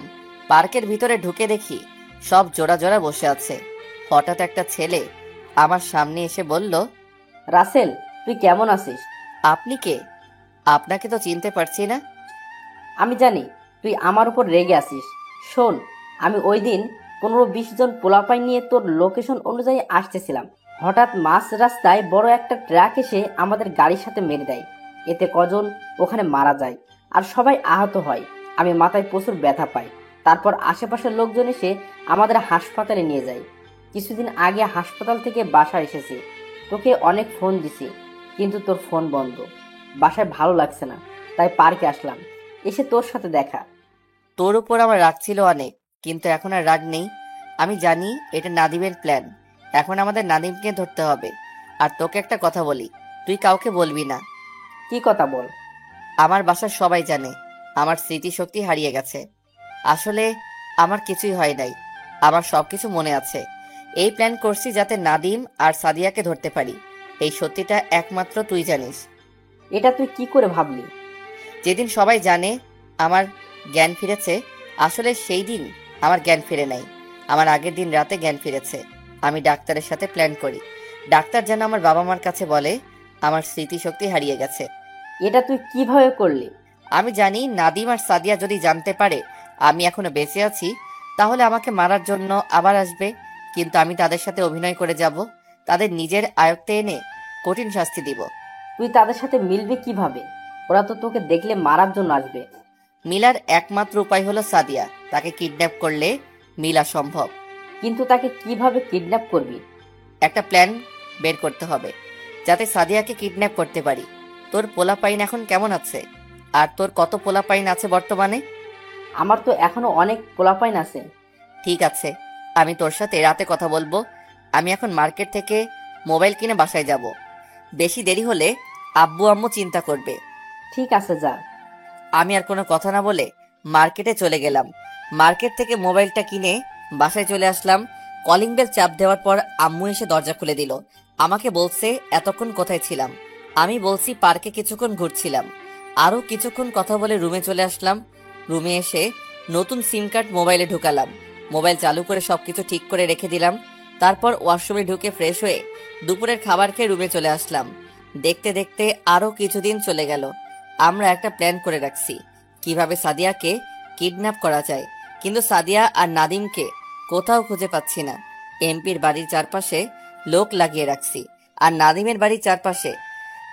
পার্কের ভিতরে ঢুকে দেখি সব জোড়া জোড়া বসে আছে। হঠাৎ একটা ছেলে আমার সামনে এসে বলল, রাসেল, তুই কেমন আছিস? আপনি কে? আপনাকে তো চিনতে পারছি না। আমি জানি তুই আমার উপর রেগে আছিস। শোন, আমি ওই দিন 15-20 জন পোলাপাই নিয়ে তোর লোকেশন অনুযায়ী আসতেছিলাম। হঠাৎ মাঝ রাস্তায় বড় একটা ট্রাক এসে আমাদের গাড়ির সাথে মেরে দেয়। এতে কজন ওখানে মারা যায় আর সবাই আহত হয়। আমি মাথায় প্রচুর ব্যথা পাই। তারপর আশেপাশের লোকজন এসে আমাদের হাসপাতালে নিয়ে যায়। কিছুদিন আগে হাসপাতাল থেকে বাসায় এসেছি। তোকে অনেক ফোন দিছি, কিন্তু তোর ফোন বন্ধ। বাসায় ভালো লাগছে না, তাই পার্কে আসলাম, এসে তোর সাথে দেখা। তোর উপর আমার রাগ ছিল অনেক, কিন্তু এখন আর রাগ নেই। আমি জানি এটা নাদিমের প্ল্যান। এখন আমাদের নাদিমকে ধরতে হবে। আর তোকে একটা কথা বলি, তুই কাউকে বলবি না। কি কথা বল? আমার বাসার সবাই জানে আমার স্মৃতিশক্তি হারিয়ে গেছে। আসলে আমার কিছুই হয় নাই, আমার সবকিছু মনে আছে। এই প্ল্যান করছি যাতে নাদিম আর সাদিয়াকে ধরতে পারি। এই সত্যিটা একমাত্র তুই জানিস। এটা তুই কি করে ভাবলি? যেদিন সবাই জানে আমার জ্ঞান ফিরেছে, আসলে সেই দিন আমার জ্ঞান ফিরে নাই। আমার আগের দিন রাতে জ্ঞান ফিরেছে। আমি ডাক্তারের সাথে প্ল্যান করি। ডাক্তার যেন আমার বাবা মার কাছে বলে আমার স্মৃতিশক্তি হারিয়ে গেছে। এটা তুই কিভাবে করলি? আমি জানি নাদিম আর সাদিয়া যদি জানতে পারে আমি এখনো বেঁচে আছি, তাহলে আমাকে মারার জন্য আবার আসবে। কিন্তু আমি তাদের সাথে অভিনয় করে যাব, তাদের নিজের আয়ত্তে এনে কঠিন শাস্তি দিব। তুই তাদের সাথে মিলবি কিভাবে? ওরা তো তোকে দেখলে মারার জন্য আসবে। মিলার একমাত্র উপায় হলো সাদিয়া। তাকে কিডন্যাপ করলে মিলা সম্ভব। কিন্তু তাকে কিভাবে কিডন্যাপ করবি? একটা প্ল্যান বের করতে হবে যাতে সাদিয়াকে কিডন্যাপ করতে পারি। তোর পোলাপাইন এখন কেমন আছে? আর তোর কত পোলাপাইন আছে বর্তমানে? আমার তো এখনো অনেক পোলাপাইন আছে। ঠিক আছে, আমি তোর সাথে রাতে কথা বলবো। আমি এখন মার্কেট থেকে মোবাইল কিনে বাসায় যাব। বেশি দেরি হলে আব্বু আম্মু চিন্তা করবে। ঠিক আছে, যা। আমি আর কোনো কথা না বলে মার্কেটে চলে গেলাম। মার্কেট থেকে মোবাইলটা কিনে বাসায় চলে আসলাম। কলিং বেল চাপ দেওয়ার পর আম্মু এসে দরজা খুলে দিল। আমাকে বলছে এতক্ষণ কোথায় ছিলাম। আমি বলছি পার্কে কিছুক্ষণ ঘুরছিলাম। আরও কিছুক্ষণ কথা বলে রুমে চলে আসলাম। রুমে এসে নতুন সিম কার্ড মোবাইলে ঢুকালাম। মোবাইল চালু করে সবকিছু ঠিক করে রেখে দিলাম। তারপর ওয়াশরুমে ঢুকে ফ্রেশ হয়ে দুপুরের খাবার খেয়ে রুমে চলে আসলাম। দেখতে দেখতে আরো কিছুদিন চলে গেল। আমরা একটা প্ল্যান করে রাখছি কিভাবে সাদিয়াকে কিডন্যাপ করা যায়, কিন্তু সাদিয়া আর নাদিমকে কোথাও খুঁজে পাচ্ছি না। এমপির বাড়ির চারপাশে লোক লাগিয়ে রাখছি, আর নাদিমের বাড়ির চারপাশে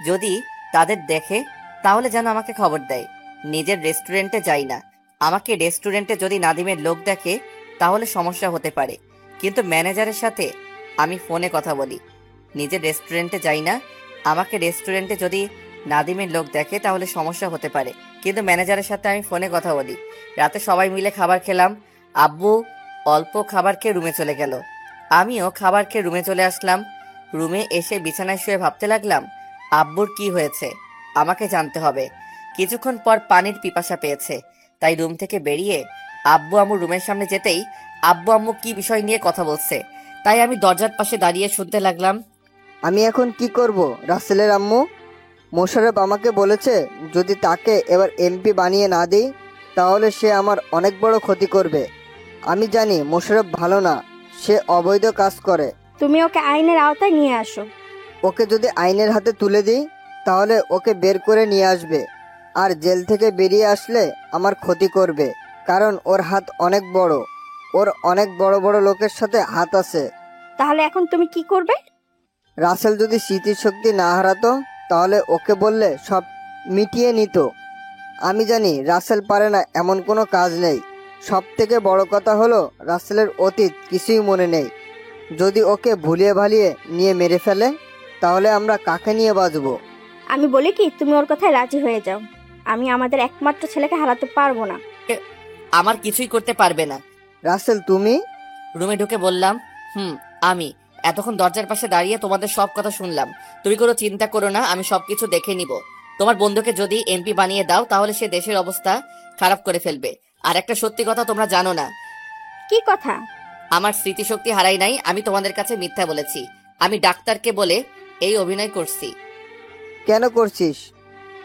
যদি তাদের দেখে তাহলে যেন আমাকে খবর দেয়। নিজের রেস্টুরেন্টে যাই না, আমাকে রেস্টুরেন্টে যদি নাদিমের লোক দেখে তাহলে সমস্যা হতে পারে, কিন্তু ম্যানেজারের সাথে আমি ফোনে কথা বলি। নিজের রেস্টুরেন্টে যাই না, আমাকে রেস্টুরেন্টে যদি নাদিমের লোক দেখে তাহলে সমস্যা হতে পারে, কিন্তু ম্যানেজারের সাথে আমি ফোনে কথা বলি। রাতে সবাই মিলে খাবার খেলাম। আব্বু অল্প খাবার খেয়ে রুমে চলে গেল, আমিও খাবার খেয়ে রুমে চলে আসলাম। রুমে এসে বিছানায় শুয়ে ভাবতে লাগলাম আব্বুর কি হয়েছে, আমাকে জানতে হবে। কিছুক্ষণ পর পানির পিপাসা পেয়েছে, তাই রুম থেকে বেরিয়ে আব্বু আম্মু রুমের সামনে যেতেই আব্বু আম্মু কি বিষয় নিয়ে কথা বলছে, তাই আমি দরজার পাশে দাঁড়িয়ে শুনতে লাগলাম। আমি এখন কি করব রাসেলের আম্মু? মোশাররফ আমাকে বলেছে যদি তাকে এবার এমপি বানিয়ে না দিই তাহলে সে আমার অনেক বড় ক্ষতি করবে। আমি জানি মোশাররফ ভালো না, সে অবৈধ কাজ করে। তুমি ওকে আইনের আওতায় নিয়ে আসো। ওকে যদি আইনের হাতে তুলে দিই তাহলে ওকে বের করে নিয়ে আসবে, আর জেল থেকে বেরিয়ে আসলে আমার ক্ষতি করবে, কারণ ওর হাত অনেক বড়, ওর অনেক বড় বড় লোকের সাথে হাত আছে। তাহলে এখন তুমি কি করবে? রাসেল যদি স্মৃতিশক্তি না হারাতো তাহলে ওকে বললে সব মিটিয়ে নিত। আমি জানি রাসেল পারে না এমন কোনো কাজ নেই। সব থেকে বড় কথা হলো রাসেলের অতীত কিছুই মনে নেই। যদি ওকে ভুলিয়ে ভালিয়ে নিয়ে মেরে ফেলে তাহলে আমরা কাকে নিয়ে বাঁচবো? আমি বলি কি তুমি ওর কথায় রাজি হয়ে যাও। আমি আমাদের একমাত্র ছেলেকে হারাতে পারবো না। আমার কিছুই করতে পারবে না। রাসেল তুমি? রুমে ঢুকে বললাম আমি এতক্ষণ দরজার পাশে দাঁড়িয়ে তোমাদের সব কথা শুনলাম। তুমি কোনো চিন্তা করো না, আমি সবকিছু দেখে নিব। তোমার বন্ধুকে যদি এমপি বানিয়ে দাও তাহলে সে দেশের অবস্থা খারাপ করে ফেলবে। আর একটা সত্যি কথা তোমরা জানো না। কি কথা? আমার স্মৃতিশক্তি হারাই নাই, আমি তোমাদের কাছে মিথ্যা বলেছি। আমি ডাক্তারকে বলে এই অভিনয় করছি। কেন করছিস?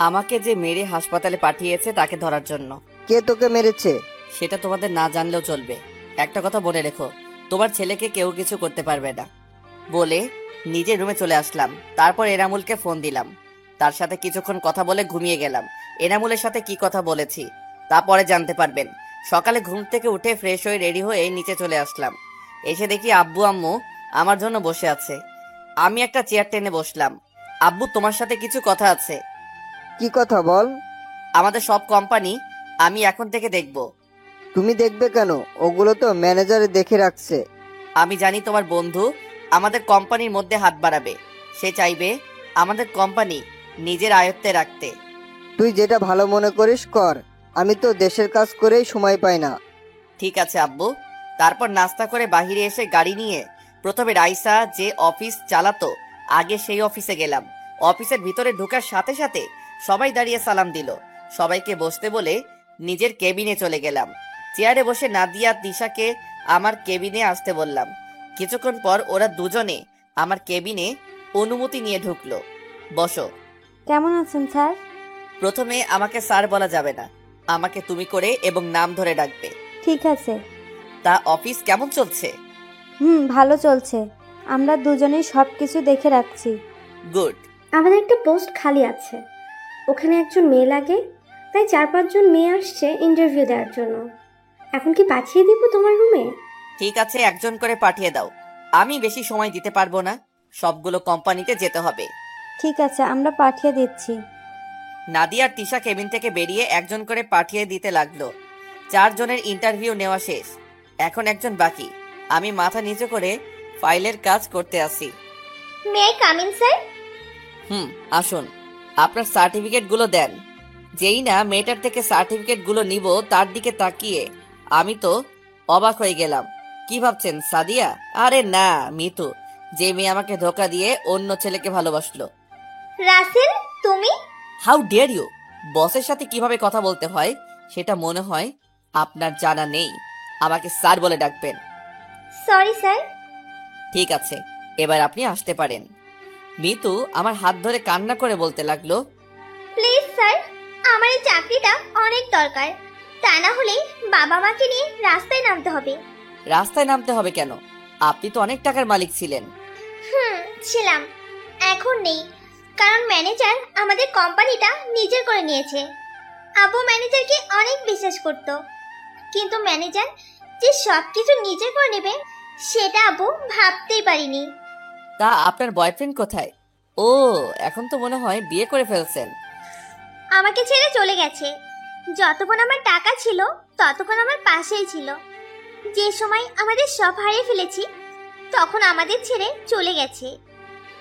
আমাকে যে মেরে হাসপাতালে পাঠিয়েছে তাকে ধরার জন্য। কে তোকে মেরেছে? সেটা তোমাদের না জানলেও চলবে। একটা কথা মনে রেখো, তোমার ছেলেকে কেউ কিছু করতে পারবে না। বলে নিজের রুমে চলে আসলাম। তারপর এনামুলকে ফোন দিলাম, তার সাথে কিছুক্ষণ কথা বলে ঘুমিয়ে গেলাম। এনামুলের সাথে কি কথা বলেছি তা পরে জানতে পারবেন। সকালে ঘুম থেকে উঠে ফ্রেশ হয়ে রেডি হয়ে নিচে চলে আসলাম। এসে দেখি আব্বু আম্মু আমার জন্য বসে আছে। আমি একটা চেয়ার টেনে বসলাম। আব্বু, তোমার সাথে কিছু কথা আছে। কি কথা বল? আমাদের সব কোম্পানি আমি এখন থেকে দেখব। তুমি দেখবে কেন? ওগুলো তো ম্যানেজারে দেখে রাখছে। আমি জানি তোমার বন্ধু আমাদের কোম্পানির মধ্যে হাত বাড়াবে। সে চাইবে আমাদের কোম্পানি নিজের আয়ত্তে রাখতে। তুই যেটা ভালো মনে করিস কর, আমি তো দেশের কাজ করেই সময় পাই না। ঠিক আছে আব্বু। তারপর নাস্তা করে বাহিরে এসে গাড়ি নিয়ে প্রথমে রাইসা যে অফিস চালাতো আগে সেই অফিসে গেলাম। অফিসের ভিতরে ঢোকার সাথে সাথে সবাই দাঁড়িয়ে সালাম দিল। সবাইকে বসতে বলে নিজের কেবিনে চলে গেলাম। চেয়ারে বসে নাদিয়া তিশাকে আমার কেবিনে আসতে বললাম। কিছুক্ষণ পর ওরা দুজনে আমার কেবিনে অনুমতি নিয়ে ঢুকলো। বসো। কেমন আছেন স্যার? প্রথমে আমাকে স্যার বলা যাবে না, আমাকে তুমি করে এবং নাম ধরে ডাকবে। ঠিক আছে। তা অফিস কেমন চলছে? ভালো চলছে। আমরা দুজনেই সব কিছু দেখে রাখছি। গুড। আমাদের একটা পোস্ট খালি আছে, ওখানে একজন মেয়ে লাগে, তাই 4-5 জন মেয়ে আসছে ইন্টারভিউ দেওয়ার জন্য। এখন কি পাঠিয়ে দিব তোমার রুমে? ঠিক আছে, একজন করে পাঠিয়ে দাও। আমি বেশি সময় দিতে পারবো না, সবগুলো কোম্পানিতে যেতে হবে। ঠিক আছে, আমরা পাঠিয়ে দিচ্ছি। নাদিয়া আর তিশা কেবিন থেকে বেরিয়ে একজন করে পাঠিয়ে দিতে লাগলো। 4 জনের ইন্টারভিউ নেওয়া শেষ, এখন একজন বাকি। আমি মাথা নিচু করে ফাইলের কাজ করতে আসি। May I come in sir? আসুন। আপনার সার্টিফিকেট গুলো দেন। যেই না মেয়েটার থেকে সার্টিফিকেট গুলো নিব তার দিকে তাকিয়ে আমি তো অবাক হয়ে গেলাম। কি ভাবছেন সাদিয়া? আরে না, মিতু, যে মেয়ে আমাকে ধোকা দিয়ে অন্য ছেলেকে ভালোবাসলো। রাসেল, তুমি? How dare you! বসের সাথে কিভাবে কথা বলতে হয় সেটা মনে হয় আপনার জানা নেই। আমাকে স্যার বলে ডাকবেন। Sorry sir. ঠিক আছে, এবার আপনি আসতে পারেন। মিতু আমার হাত ধরে কান্না করে বলতে লাগলো, প্লিজ স্যার, আমার এই চাকরিটা অনেক দরকার, তা না হলে বাবা মাকে নিয়ে রাস্তায় নামতে হবে। রাস্তায় নামতে হবে কেন? আপনি তো অনেক টাকার মালিক ছিলেন। ছিলাম, এখন নেই, কারণ ম্যানেজার আমাদের কোম্পানিটা নিজের করে নিয়েছে। আব্বু ম্যানেজারকে অনেক বিশ্বাস করত, কিন্তু ম্যানেজার যে সবকিছু নিজের করে নেবে সেটা আব্বু ভাবতেই পারিনি। তা আপনার বয়ফ্রেন্ড কোথায়? ও, এখন তো মনে হয় বিয়ে করে ফেলছেন। আমাকে ছেড়ে চলে গেছে। যতক্ষণ আমার টাকা ছিল ততক্ষণ আমার পাশেই ছিল। যে সময় আমাদের সব হারিয়ে ফেলেছি তখন আমাদের ছেড়ে চলে গেছে।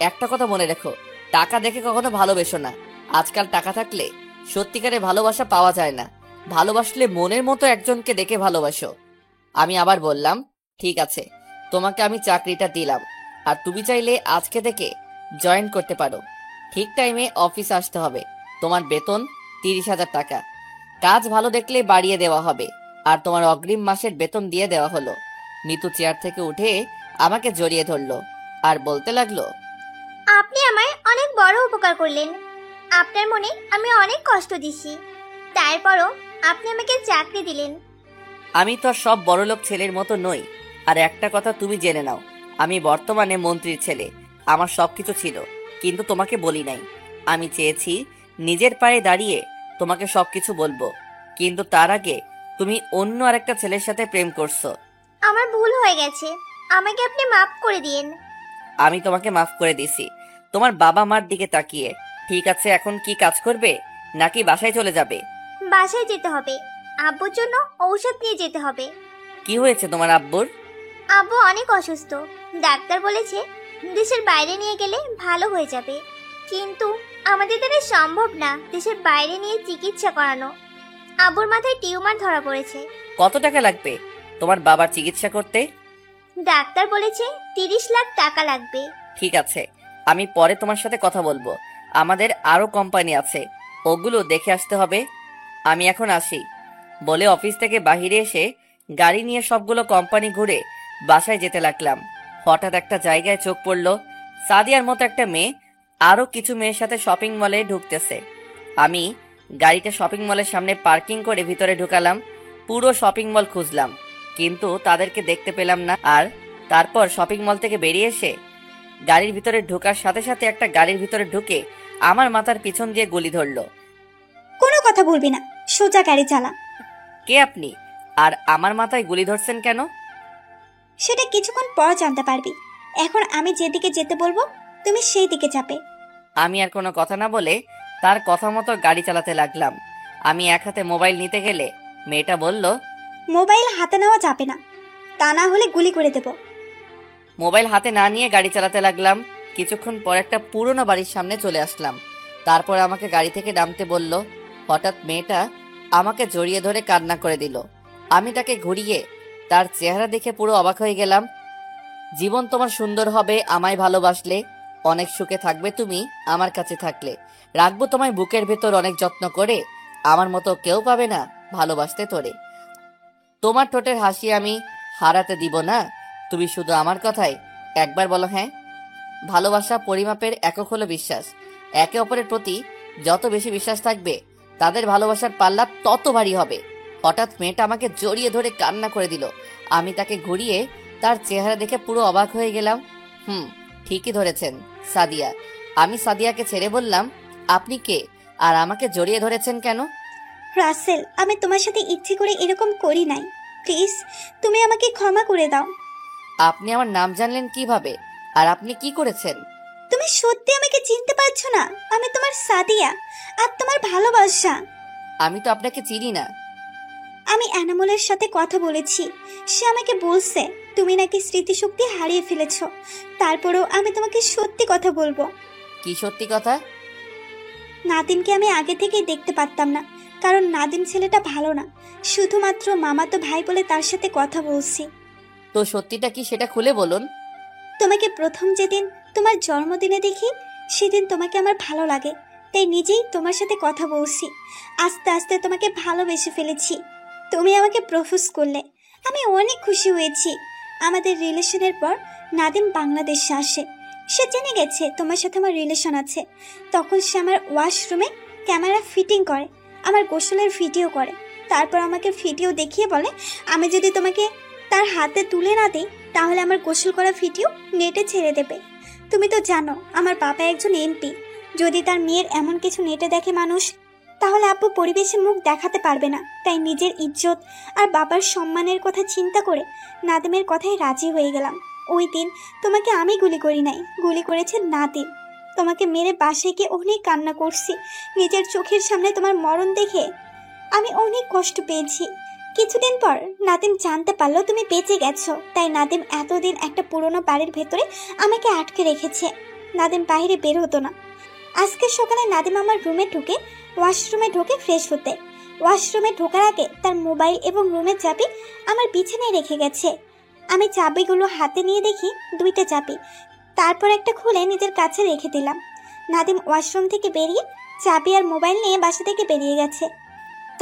একটা কথা মনে রেখো, টাকা দেখে কখনো ভালোবেসো না। আজকাল টাকা থাকলে সত্যিকারের ভালোবাসা পাওয়া যায় না। ভালোবাসলে মনের মতো একজনকে দেখে ভালোবাসো। আমি আবার বললাম, ঠিক আছে, তোমাকে আমি চাকরিটা দিলাম, আর তুমি চাইলে আজকে থেকে জয়েন করতে পারো। ঠিক টাইমে অফিস আসতে হবে। তোমার বেতন 30,000 টাকা। কাজ ভালো দেখলে বাড়িয়ে দেওয়া হবে, আর তোমার অগ্রিম মাসের বেতন দিয়ে দেওয়া হলো। নিতু চেয়ার থেকে উঠে আমাকে জড়িয়ে ধরলো আর বলতে লাগলো, আপনি আমায় অনেক বড় উপকার করলেন। আপনার মনে আমি অনেক কষ্ট দিছি, তারপরও আপনি আমাকে চাকরি দিলেন। আমি তো আর সব বড়লোক ছেলের মতো নই। আর একটা কথা তুমি জেনে নাও, আমি বর্তমানে মন্ত্রীর ছেলে। আমার সবকিছু ছিল, কিন্তু তোমাকে বলি নাই। আমি চেয়েছি নিজের পায়ে দাঁড়িয়ে তোমাকে সবকিছু বলবো, কিন্তু তার আগে তুমি অন্য আরেকটা ছেলের সাথে প্রেম করছো। আমার ভুল হয়ে গেছে, আমাকে আপনি মাফ করে দিন। আমি তোমাকে মাফ করে দিছি তোমার বাবা মার দিকে তাকিয়ে। ঠিক আছে, এখন কি কাজ করবে, নাকি বাসায় চলে যাবে? বাসায় যেতে হবে, আব্বুর জন্য ঔষধ নিয়ে যেতে হবে। কি হয়েছে তোমার আব্বুর? আব্বু অনেক অসুস্থ, ডাক্তার বলেছে দেশের বাইরে নিয়ে গেলে ভালো হয়ে যাবে, কিন্তু আমাদের দ্বারা সম্ভব না দেশের বাইরে নিয়ে চিকিৎসা করানো। আব্বুর মাথায় টিউমার ধরা পড়েছে। কত টাকা লাগবে তোমার বাবার চিকিৎসা করতে? ডাক্তার বলেছে 30 লাখ টাকা লাগবে। ঠিক আছে, আমি পরে তোমার সাথে কথা বলবো। আমাদের আরো কোম্পানি আছে, ওগুলো দেখে আসতে হবে। আমি এখন আসি বলে অফিস থেকে বাহিরে এসে গাড়ি নিয়ে সবগুলো কোম্পানি ঘুরে বাসায় যেতে লাগলাম। হঠাৎ একটা জায়গায় চোখ পড়লো, সাদিয়ার মতো একটা মেয়ে আরো কিছু মেয়ের সাথে শপিং মলে ঢুকতেছে। আমি গাড়িটা শপিং মলের সামনে পার্কিং করে ভিতরে ঢুকালাম। পুরো শপিং মল খুঁজলাম, কিন্তু তাদেরকে দেখতে পেলাম না। আর তারপর শপিং মল থেকে বেরিয়ে এসে গাড়ির ভিতরে ঢোকার সাথে সাথে একটা গাড়ির ভিতরে ঢুকে আমার মাথার পিছন দিয়ে গুলি ধরলো। কোনো কথা বলবি না, সোজা গাড়ি চালা। কে আপনি, আর আমার মাথায় গুলি ধরছেন কেন? সেটা কিছুক্ষণ পর জানতে পারবি। এখন আমি যেদিকে যেতে বলবো তুমি সেই দিকে যাবে। আমি আর কোনো কথা না বলে তার কথা মতো গাড়ি চালাতে লাগলাম। আমি এক হাতে মোবাইল নিতে গেলে মেয়েটা বলল, মোবাইল হাতে নেওয়া যাবে না, তা না হলে গুলি করে দেব। মোবাইল হাতে না নিয়ে গাড়ি চালাতে লাগলাম। কিছুক্ষণ পর একটা পুরনো বাড়ির সামনে চলে আসলাম। তারপর আমাকে গাড়ি থেকে নামতে বলল। হঠাৎ মেয়েটা আমাকে জড়িয়ে ধরে কান্না করে দিল। আমি তাকে ঘুরিয়ে তার চেহারা দেখে পুরো অবাক হয়ে গেলাম। জীবন তোমার সুন্দর হবে আমায় ভালোবাসলে, অনেক সুখে থাকবে তুমি আমার কাছে থাকলে, রাখবো তোমায় বুকের ভেতর অনেক যত্ন করে, আমার মতো কেউ পাবে না ভালোবাসতে তোরে। তোমার ঠোঁটের হাসি আমি হারাতে দিব না, তুমি শুধু আমার কথায় একবার বলো হ্যাঁ। ভালোবাসা পরিমাপের একক হলো বিশ্বাস। একে অপরের প্রতি যত বেশি বিশ্বাস থাকবে তাদের ভালোবাসার পাল্লা তত ভারী হবে। হঠাৎ মেয়েটা আমাকে জড়িয়ে ধরে কান্না করে দিল। আমি তাকে ঘুরিয়ে তার চেহারা দেখে পুরো অবাক হয়ে গেলাম। ঠিকই ধরেছেন, সাদিয়া। আমি সাদিয়াকে ছেড়ে বললাম, আপনি কে, আর আমাকে জড়িয়ে ধরেছেন কেন? রাসেল, আমি তোমার সাথে ইচ্ছে করে এরকম করি নাই, প্লিজ তুমি আমাকে ক্ষমা করে দাও। আপনি আমার নাম জানলেন কিভাবে, আর আপনি কি করেছেন? তুমি সত্যি আমাকে চিনতে পারছো না? আমি তোমার সাদিয়া, আর তোমার ভালোবাসা। আমি তো আপনাকে চিনি না। আমি এনামুলের সাথে কথা বলেছি, সে আমাকে বলছে তুমি নাকি স্মৃতিশক্তি হারিয়ে ফেলেছো। তারপরেও আমি তোমাকে সত্যি কথা বলবো। কি সত্যি কথা? নাদিমকে আমি আগে থেকেই দেখতে পারতাম না, কারণ নাদিম ছেলেটা ভালো না। শুধুমাত্র মামাতো ভাই বলে তার সাথে কথা বলছি। তো সত্যিটা কি সেটা খুলে বলুন। তোমাকে প্রথম যেদিন তোমার জন্মদিনে দেখি সেদিন তোমাকে আমার ভালো লাগে, তাই নিজেই তোমার সাথে কথা বলছি। আস্তে আস্তে তোমাকে ভালোবেসে ফেলেছি। তুমি আমাকে প্রপোজ করলে, আমি অনেক খুশি হয়েছি। আমাদের রিলেশনের পর নাদিম বাংলাদেশে আসে। সে জেনে গেছে তোমার সাথে আমার রিলেশন আছে। তখন সে আমার ওয়াশরুমে ক্যামেরা ফিটিং করে, আমার গোসলের ভিডিও করে। তারপর আমাকে ভিডিও দেখিয়ে বলে আমি যদি তোমাকে তার হাতে তুলে না দিই তাহলে আমার গোসল করা ভিডিও নেটে ছেড়ে দেবে। তুমি তো জানো আমার বাবা একজন এমপি। যদি তার মেয়ের এমন কিছু নেটে দেখে মানুষ, তাহলে আব্বু পরিবেশে মুখ দেখাতে পারবে না। তাই নিজের ইজ্জত আর বাবার সম্মানের কথা চিন্তা করে নাদিমের কথায় রাজি হয়ে গেলাম। ওই দিন তোমাকে আমি গুলি করি নাই, গুলি করেছে নাদিম। তোমাকে মেরে বাসায় গিয়ে অনেক কান্না করছি। নিজের চোখের সামনে তোমার মরণ দেখে আমি অনেক কষ্ট পেয়েছি। কিছুদিন পর নাদিম জানতে পারলো তুমি বেঁচে গেছো। তাই নাদিম এতদিন একটা পুরনো বাড়ির ভেতরে আমাকে আটকে রেখেছে। নাদিম বাইরে বের হতো না। আজকে সকালে নাদিম আমার রুমে ঢুকে ওয়াশরুমে ঢোকে ফ্রেশ হতে। ওয়াশরুমে ঢোকার আগে তার মোবাইল এবং রুমের চাবি আমার বিছানায় রেখে গেছে। আমি চাবিগুলো হাতে নিয়ে দেখি 2টা চাবি। তারপর একটা খুলে নিজের কাছে রেখে দিলাম। নাদিম ওয়াশরুম থেকে বেরিয়ে চাবি আর মোবাইল নিয়ে বাসা থেকে বেরিয়ে গেছে।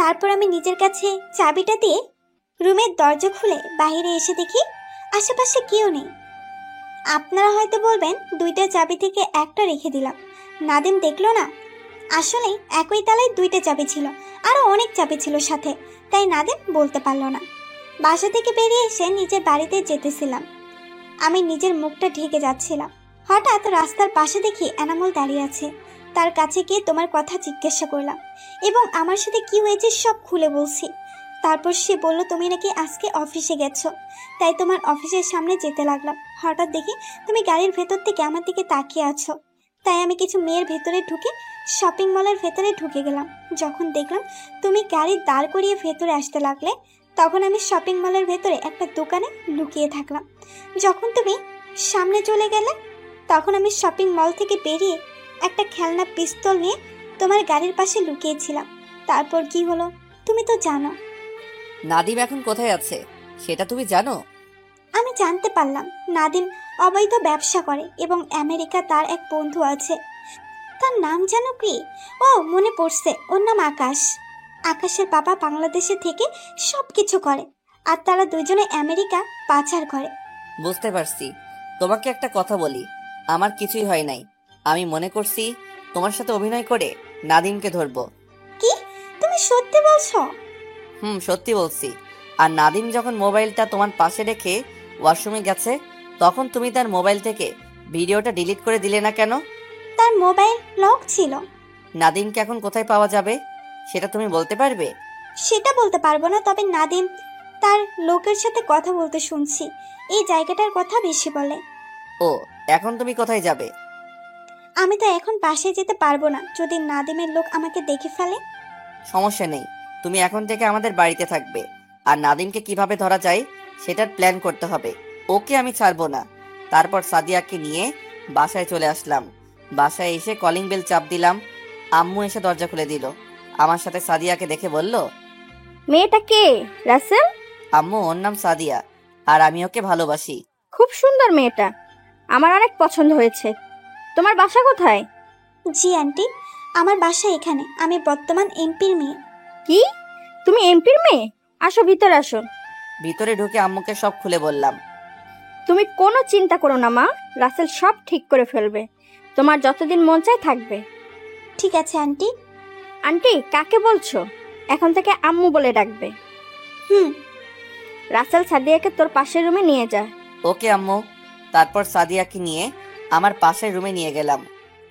তারপর আমি নিজের কাছে চাবিটা দিয়ে রুমের দরজা খুলে বাইরে এসে দেখি আশেপাশে কেউ নেই। আপনারা হয়তো বলবেন 2টা চাবি থেকে একটা রেখে দিলাম, নাদিম দেখলো না। আসলে একই তালায় 2টা চাবি ছিল, আরো অনেক চাবি ছিল সাথে, তাই নাদিম বলতে পারলো না। বাসা থেকে বেরিয়ে এসে নিজের বাড়িতে যেতেছিলাম। আমি নিজের মুখটা ঢেকে যাচ্ছিলাম। হঠাৎ রাস্তার পাশে দেখি এনামুল দাঁড়িয়ে আছে। তার কাছে গিয়ে তোমার কথা জিজ্ঞাসা করলাম এবং আমার সাথে কি হয়েছে সব খুলে বলছি। তারপর সে বলল তুমি নাকি আজকে অফিসে গেছো, তাই তোমার অফিসের সামনে যেতে লাগলাম। হঠাৎ দেখি তুমি গাড়ির ভেতর থেকে আমার দিকে তাকিয়ে আছো। তাই আমি কিছু মেয়ের ভেতরে ঢুকে শপিং মলের ভেতরে ঢুকে গেলাম। যখন দেখলাম তুমি গাড়ি দাঁড় করিয়ে ভেতরে আসতে লাগলে, তখন আমি শপিং মলের ভেতরে একটা দোকানে লুকিয়ে থাকলাম। যখন তুমি সামনে চলে গেলে, তখন আমি শপিং মল থেকে বেরিয়ে একটা খেলনা পিস্তল নিয়ে তোমার গাড়ির পাশে লুকিয়েছিলাম। তারপর কি হলো তুমি তো জানো। নাদিম এখন কোথায় আছে সেটা তুমি জানো? আমি জানতে পারলাম নাদিম অবৈধ ব্যবসা করে এবং আমেরিকা তার এক বন্ধু আছে। তার নাম জানো কি? ও মনে পড়ছে, ওর নাম আকাশ। আকাশের বাবা বাংলাদেশে থেকে সবকিছু করে, আর তারা দুজনে আমেরিকা পাচার করে। বুঝতে পারছি। তোমাকে একটা কথা বলি, আমার কিছুই হয় নাই। আমি মনে করছি তোমার সাথে অভিনয় করে নাদিমকে ধরবো। কি তুমি সত্যি বলছো? সত্যি বলছি। আর নাদিম যখন মোবাইলটা তোমার পাশে রেখে ওয়াশরুমে গেছে, তখন তুমি তার মোবাইল থেকে ভিডিওটা ডিলিট করে দিলে না কেন? তার মোবাইল লক ছিল। নাদিমকে এখন কোথায় পাওয়া যাবে সেটা তুমি বলতে পারবে? সেটা বলতে পারবো না, তবে নাদিম তার লোকের সাথে কথা বলতে শুনছি। এই জায়গাটার কথা বেশি বলে। ও, এখন তুমি কোথায় যাবে? আমি তো এখন বাসায় যেতে পারবো না, যদি নাদিমের লোক আমাকে দেখে ফেলে। সমস্যা নেই, তুমি এখন থেকে আমাদের বাড়িতে থাকবে। আর নাদিমকে কিভাবে ধরা যায় সেটার প্ল্যান করতে হবে। ওকে আমি ছাড়বো না। তারপর সাদিয়াকে নিয়ে বাসায় চলে আসলাম। বাসায় এসে কলিং বেল চাপ দিলাম। আম্মু এসে দরজা খুলে দিল। আমার সাথে সাদিয়াকে দেখে বলল, মেয়েটা কে রাসেল? আম্মু, ওর নাম সাদিয়া, আর আমি ওকে ভালোবাসি। খুব সুন্দর মেয়েটা, আমার অনেক পছন্দ হয়েছে। তোমার বাসা কোথায়? জি আন্টি, আমার বাসা এখানে। আমি বর্তমান এমপির মেয়ে। কি, তুমি এমপির মেয়ে? আসো ভিতরে আসো। ভিতরে ঢুকে আম্মুকে সব খুলে বললাম। তুমি কোনো চিন্তা করো না মা, রাসেল সব ঠিক করে ফেলবে। তোমার যতদিন মন চায় থাকবে। ঠিক আছে আন্টি। আন্টি কাকে বলছো? এখন থেকে আম্মু বলে ডাকবে। রাসেল সাদিয়াকে তোর পাশের রুমে নিয়ে যা। ওকে আম্মু। তারপর সাদিয়াকে নিয়ে আমার পাশের রুমে নিয়ে গেলাম।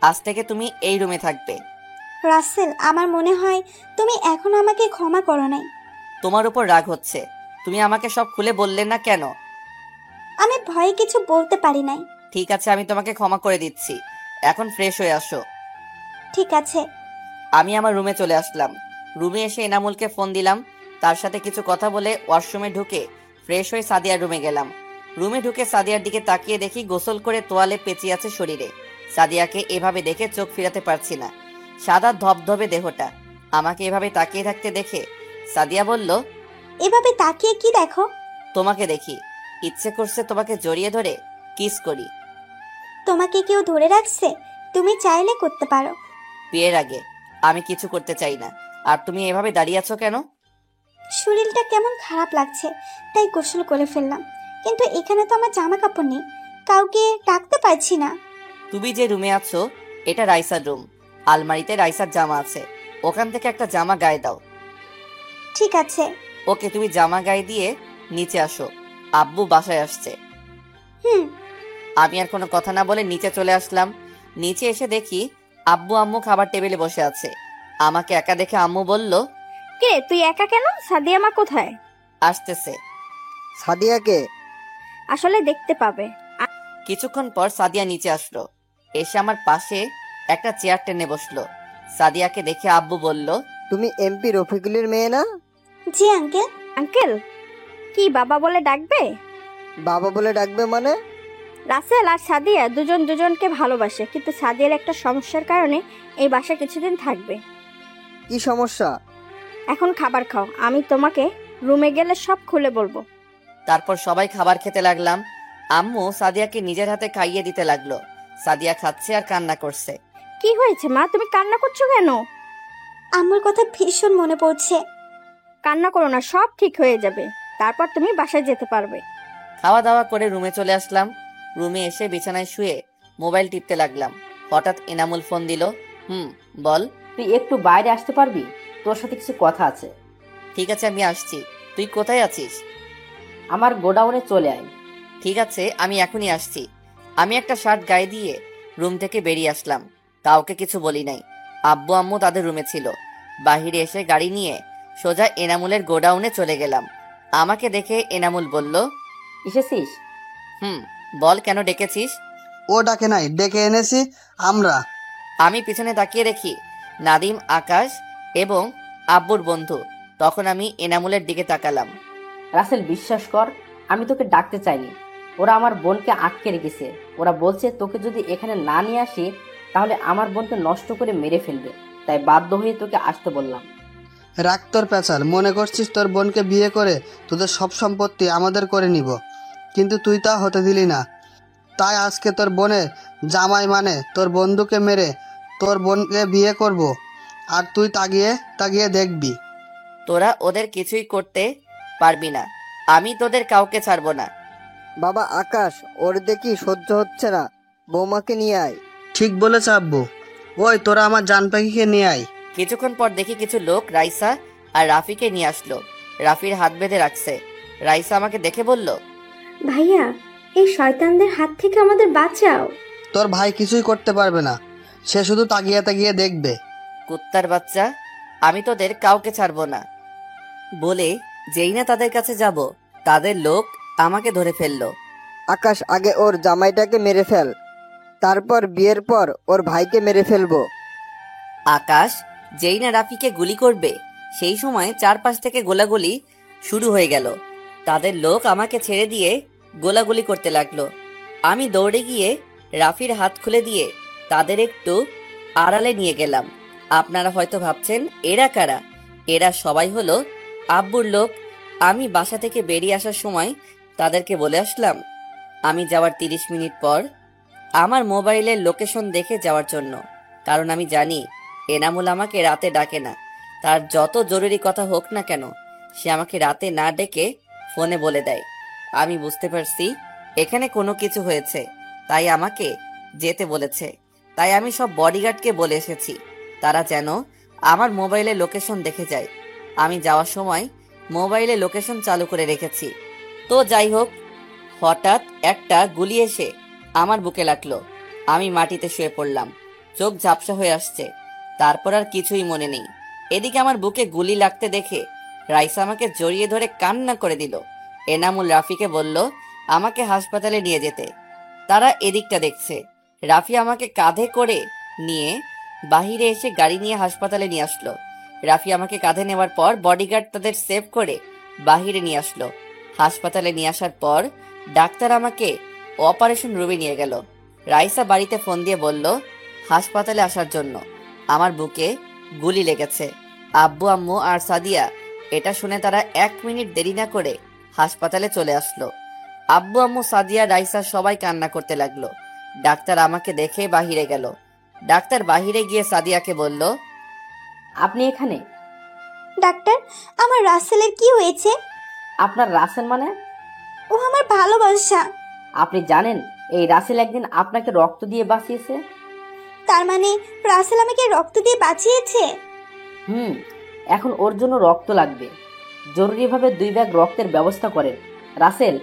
আজ থেকে তুমি এই রুমে থাকবে। রাসেল, আমার মনে হয় তুমি এখনো আমাকে ক্ষমা করো নাই। তোমার উপর রাগ হচ্ছে। তুমি আমাকে সব খুলে বললে না কেন? আমি ভয়ে কিছু বলতে পারি নাই। ঠিক আছে, আমি তোমাকে ক্ষমা করে দিচ্ছি। এখন ফ্রেশ হয়ে আসো। ঠিক আছে। আমি আমার রুমে চলে আসলাম। রুমে এসে এনামুলকে ফোন দিলাম। তার সাথে কিছু কথা বলে ওয়াশরুমে ঢুকে ফ্রেশ হয়ে সাদিয়ার রুমে গেলাম। রুমে ঢুকে সাদিয়ার দিকে তাকিয়ে দেখি গোসল করে তোয়ালে পেঁচিয়ে আছে শরীরে। সাদিয়াকে এভাবে দেখে চোখ ফিরাতে পারছি না। সাদা ধবধবে দেহটা। আমাকে এভাবে তাকিয়ে থাকতে দেখে সাদিয়া বলল, এভাবে তাকিয়ে কি দেখো? তোমাকে দেখি। ইচ্ছে করছে তোমাকে জড়িয়ে ধরে কিস করি। তোমাকে কেউ ধরে রাখছে? তুমি চাইলে করতে পারো। বিয়ের আগে আমি কিছু করতে চাই না। আর তুমি এভাবে দাঁড়িয়ে আছো কেন? শরীরটা কেমন খারাপ লাগছে, তাই গোসল করে ফেললাম। কিন্তু এখানে তো আমার জামা কাপড় নেই, কাউকে ডাকতে পারছি না। তুমি যে রুমে আছো এটা রাইসার রুম। আলমারিতে রাইসার জামা আছে, ওখান থেকে একটা জামা গায়ে দাও। ঠিক আছে। ওকে, তুমি জামা গায়ে দিয়ে নিচে আসো। আব্বু বাসায় আসছে। হুম। আমি আর কোনো কথা না বলে নিচে চলে আসলাম। নিচে এসে দেখি আব্বু আম্মু খাবার টেবিলে বসে আছে। আমাকে একা দেখে আম্মু বলল, কে তুই একা কেন? সাদিয়া মা কোথায়? আসতেছে। সাদিয়াকে? আসলে দেখতে পাবে। কিছুক্ষণ পর সাদিয়া নিচে আসলো। এসে আমার পাশে একটা চেয়ার টেনে বসলো। সাদিয়াকে দেখে আব্বু বলল, তুমি এমপি রফিকুলের মেয়ে না? জি আঙ্কেল। আঙ্কেল কি বাবা বলে ডাকবে? বাবা বলে ডাকবে মানে? রাসেল আর সাদিয়া দুজন দুজনকে ভালোবাসে, কিন্তু সাদিয়ার একটা সমস্যার কারণে এই বাসা কিছুদিন থাকবে। কি সমস্যা? এখন খাবার খাও, আমি তোমাকে রুমে গেলে সব খুলে বলবো। তারপর সবাই খাবার খেতে লাগলাম। আম্মু সাদিয়াকে নিজের হাতে খাইয়ে দিতে লাগলো। সাদিয়া খাচ্ছে আর কান্না করছে। কি হয়েছে মা, তুমি কান্না করছো কেন? আম্মুর কথা ভীষণ মনে পড়ছে। কান্না করো না, সব ঠিক হয়ে যাবে। তারপর তুমি বাসায় যেতে পারবে। খাওয়া দাওয়া করে রুমে চলে আসলাম। রুমে এসে বিছানায় শুয়ে মোবাইল টিপতে লাগলাম। হঠাৎ এনামুল ফোন দিল। বল। তুই একটু বাইরে আসতে পারবি? তোর সাথে কিছু কথা আছে। ঠিক আছে, আমি আসছি। তুই কোথায় আছিস? আমার গোডাউনে চলে আয়। ঠিক আছে, আমি এখনই আসছি। আমি একটা শার্ট গায়ে দিয়ে রুম থেকে বেরিয়ে আসলাম। কাউকে কিছু বলি নাই। আব্বু আম্মু তাদের রুমে ছিল। বাহিরে এসে গাড়ি নিয়ে সোজা এনামুলের গোডাউনে চলে গেলাম। আমাকে দেখে এনামুল বলল, এসেছিস? বল, কেন ডেকেছিস? ও ডাকে নাই, ডেকে এনেছি আমরা। আমি পিছনে তাকিয়ে দেখি নাদিম, আকাশ এবং আব্বুর বন্ধু। তখন আমি এনামুলের দিকে তাকালাম। রাসেল, বিশ্বাস কর, আমি তোকে ডাকতে চাইনি। ওরা আমার বোনকে আটকে রেখেছে। ওরা বলছে তোকে যদি এখানে না নিয়ে আসি তাহলে আমার বোনকে নষ্ট করে মেরে ফেলবে। তাই বাধ্য হয়ে তোকে আসতে বললাম। রাখ তোর পেঁচার। মনে করছিস তোর বোনকে বিয়ে করে তোদের সব সম্পত্তি আমাদের করে নিব, কিন্তু তুই তা হতে দিলি না। তাই আজকে তোর বোনের জামাই মানে তোর বন্ধুকে মেরে তোর বোনকে বিয়ে করব, আর তুই তাকিয়ে তাকিয়ে দেখবি। তোরা ওদের কিছুই করতে পারবি না। আমি তোদের কাউকে ছাড়বো না। বাবা আকাশ, ওর দেখি সহ্য হচ্ছে না, বৌমাকে নিয়ে আয়। ঠিক বলেছ আব্বু। ওই তোরা আমার জান পাখিকে নিয়ে আয়। কিছুক্ষণ পর দেখি কিছু লোক রাইসা আর রাফিকে নিয়ে আসলো। রাফির হাত বেঁধে রাখছে। রাইসা আমাকে দেখে বলল, ভাইয়া, এই শয়তানদের হাত থেকে আমাদের বাঁচাও। তোর ভাই কিছুই করতে পারবে না, সে শুধু তাকিয়ে তাকিয়ে দেখবে। কুত্তার বাচ্চা, আমি তোদের কাউকে ছাড়বো না বলে যেই না তাদের কাছে যাব, তাদের লোক আমাকে ধরে ফেললো। আকাশ, আগে ওর জামাইটাকে মেরে ফেল, তারপর বিয়ের পর ওর ভাইকে মেরে ফেলবো। আকাশ যেই না রাফিকে গুলি করবে, সেই সময় চারপাশ থেকে গোলাগুলি শুরু হয়ে গেল। তাদের লোক আমাকে ছেড়ে দিয়ে গোলাগুলি করতে লাগলো। আমি দৌড়ে গিয়ে রাফির হাত খুলে দিয়ে তাদের একটু আড়ালে নিয়ে গেলাম। আপনারা হয়তো ভাবছেন এরা কারা? এরা সবাই হলো আব্বুর লোক। আমি বাসা থেকে বেরিয়ে আসার সময় তাদেরকে বলে আসলাম আমি যাওয়ার 30 মিনিট পর আমার মোবাইলের লোকেশন দেখে যাওয়ার জন্য, কারণ আমি জানি এনামুল আমাকে রাতে ডাকে না। তার যত জরুরি কথা হোক না কেন, সে আমাকে রাতে না ডেকে ফোনে বলে দেয়। আমি বুঝতে পারছি এখানে কোনো কিছু হয়েছে, তাই আমাকে যেতে বলেছে। তাই আমি সব বডিগার্ডকে বলে এসেছি তারা যেন আমার মোবাইলে লোকেশন দেখে যায়। আমি যাওয়ার সময় মোবাইলে লোকেশন চালু করে রেখেছি। তো যাই হোক, হঠাৎ একটা গুলি এসে আমার বুকে লাগলো। আমি মাটিতে শুয়ে পড়লাম, চোখ ঝাপসা হয়ে আসছে। তারপর আর কিছুই মনে নেই। এদিকে আমার বুকে গুলি লাগতে দেখে রাইসা আমাকে জড়িয়ে ধরে কান্না করে দিল। এনামুল রাফিকে বলল আমাকে হাসপাতালে নিয়ে যেতে। তারা এদিকটা দেখছে। রাফি আমাকে কাঁধে করে নিয়ে বাহিরে এসে গাড়ি নিয়ে হাসপাতালে নিয়ে আসলো। রাফি আমাকে কাঁধে নেওয়ার পর বডিগার্ড তাদের সেভ করে বাহিরে নিয়ে আসলো। হাসপাতালে নিয়ে আসার পর ডাক্তার আমাকে অপারেশন রুমে নিয়ে গেল। রাইসা বাড়িতে ফোন দিয়ে বলল হাসপাতালে আসার জন্য। আমার বুকে গুলি লেগেছে। আব্বু আম্মু আর সাদিয়া এটা শুনে তারা 1 মিনিট দেরি না করে হাসপাতালে চলে আসলো। আব্বু আম্মু, সাদিয়া, রাইসা সবাই কান্না করতে লাগলো। ডাক্তার আমাকে দেখে বাহিরে গেল। ডাক্তার বাহিরে গিয়ে সাদিয়াকে বলল, আপনি এখানে? ডাক্তার, আমার রাসেলের কি হয়েছে? আপনার রাসেল মানে? ও আমার ভালোবাসা। আপনি জানেন এই রাসেল একদিন আপনাকে রক্ত দিয়ে বাঁচিয়েছে? তার মানে রাসেল আমাকে রক্ত দিয়ে বাঁচিয়েছে? এখন ওর জন্য রক্ত লাগবে। জরুরিভাবে 2 ব্যাগ রক্তের ব্যবস্থা করেন। রাসেল,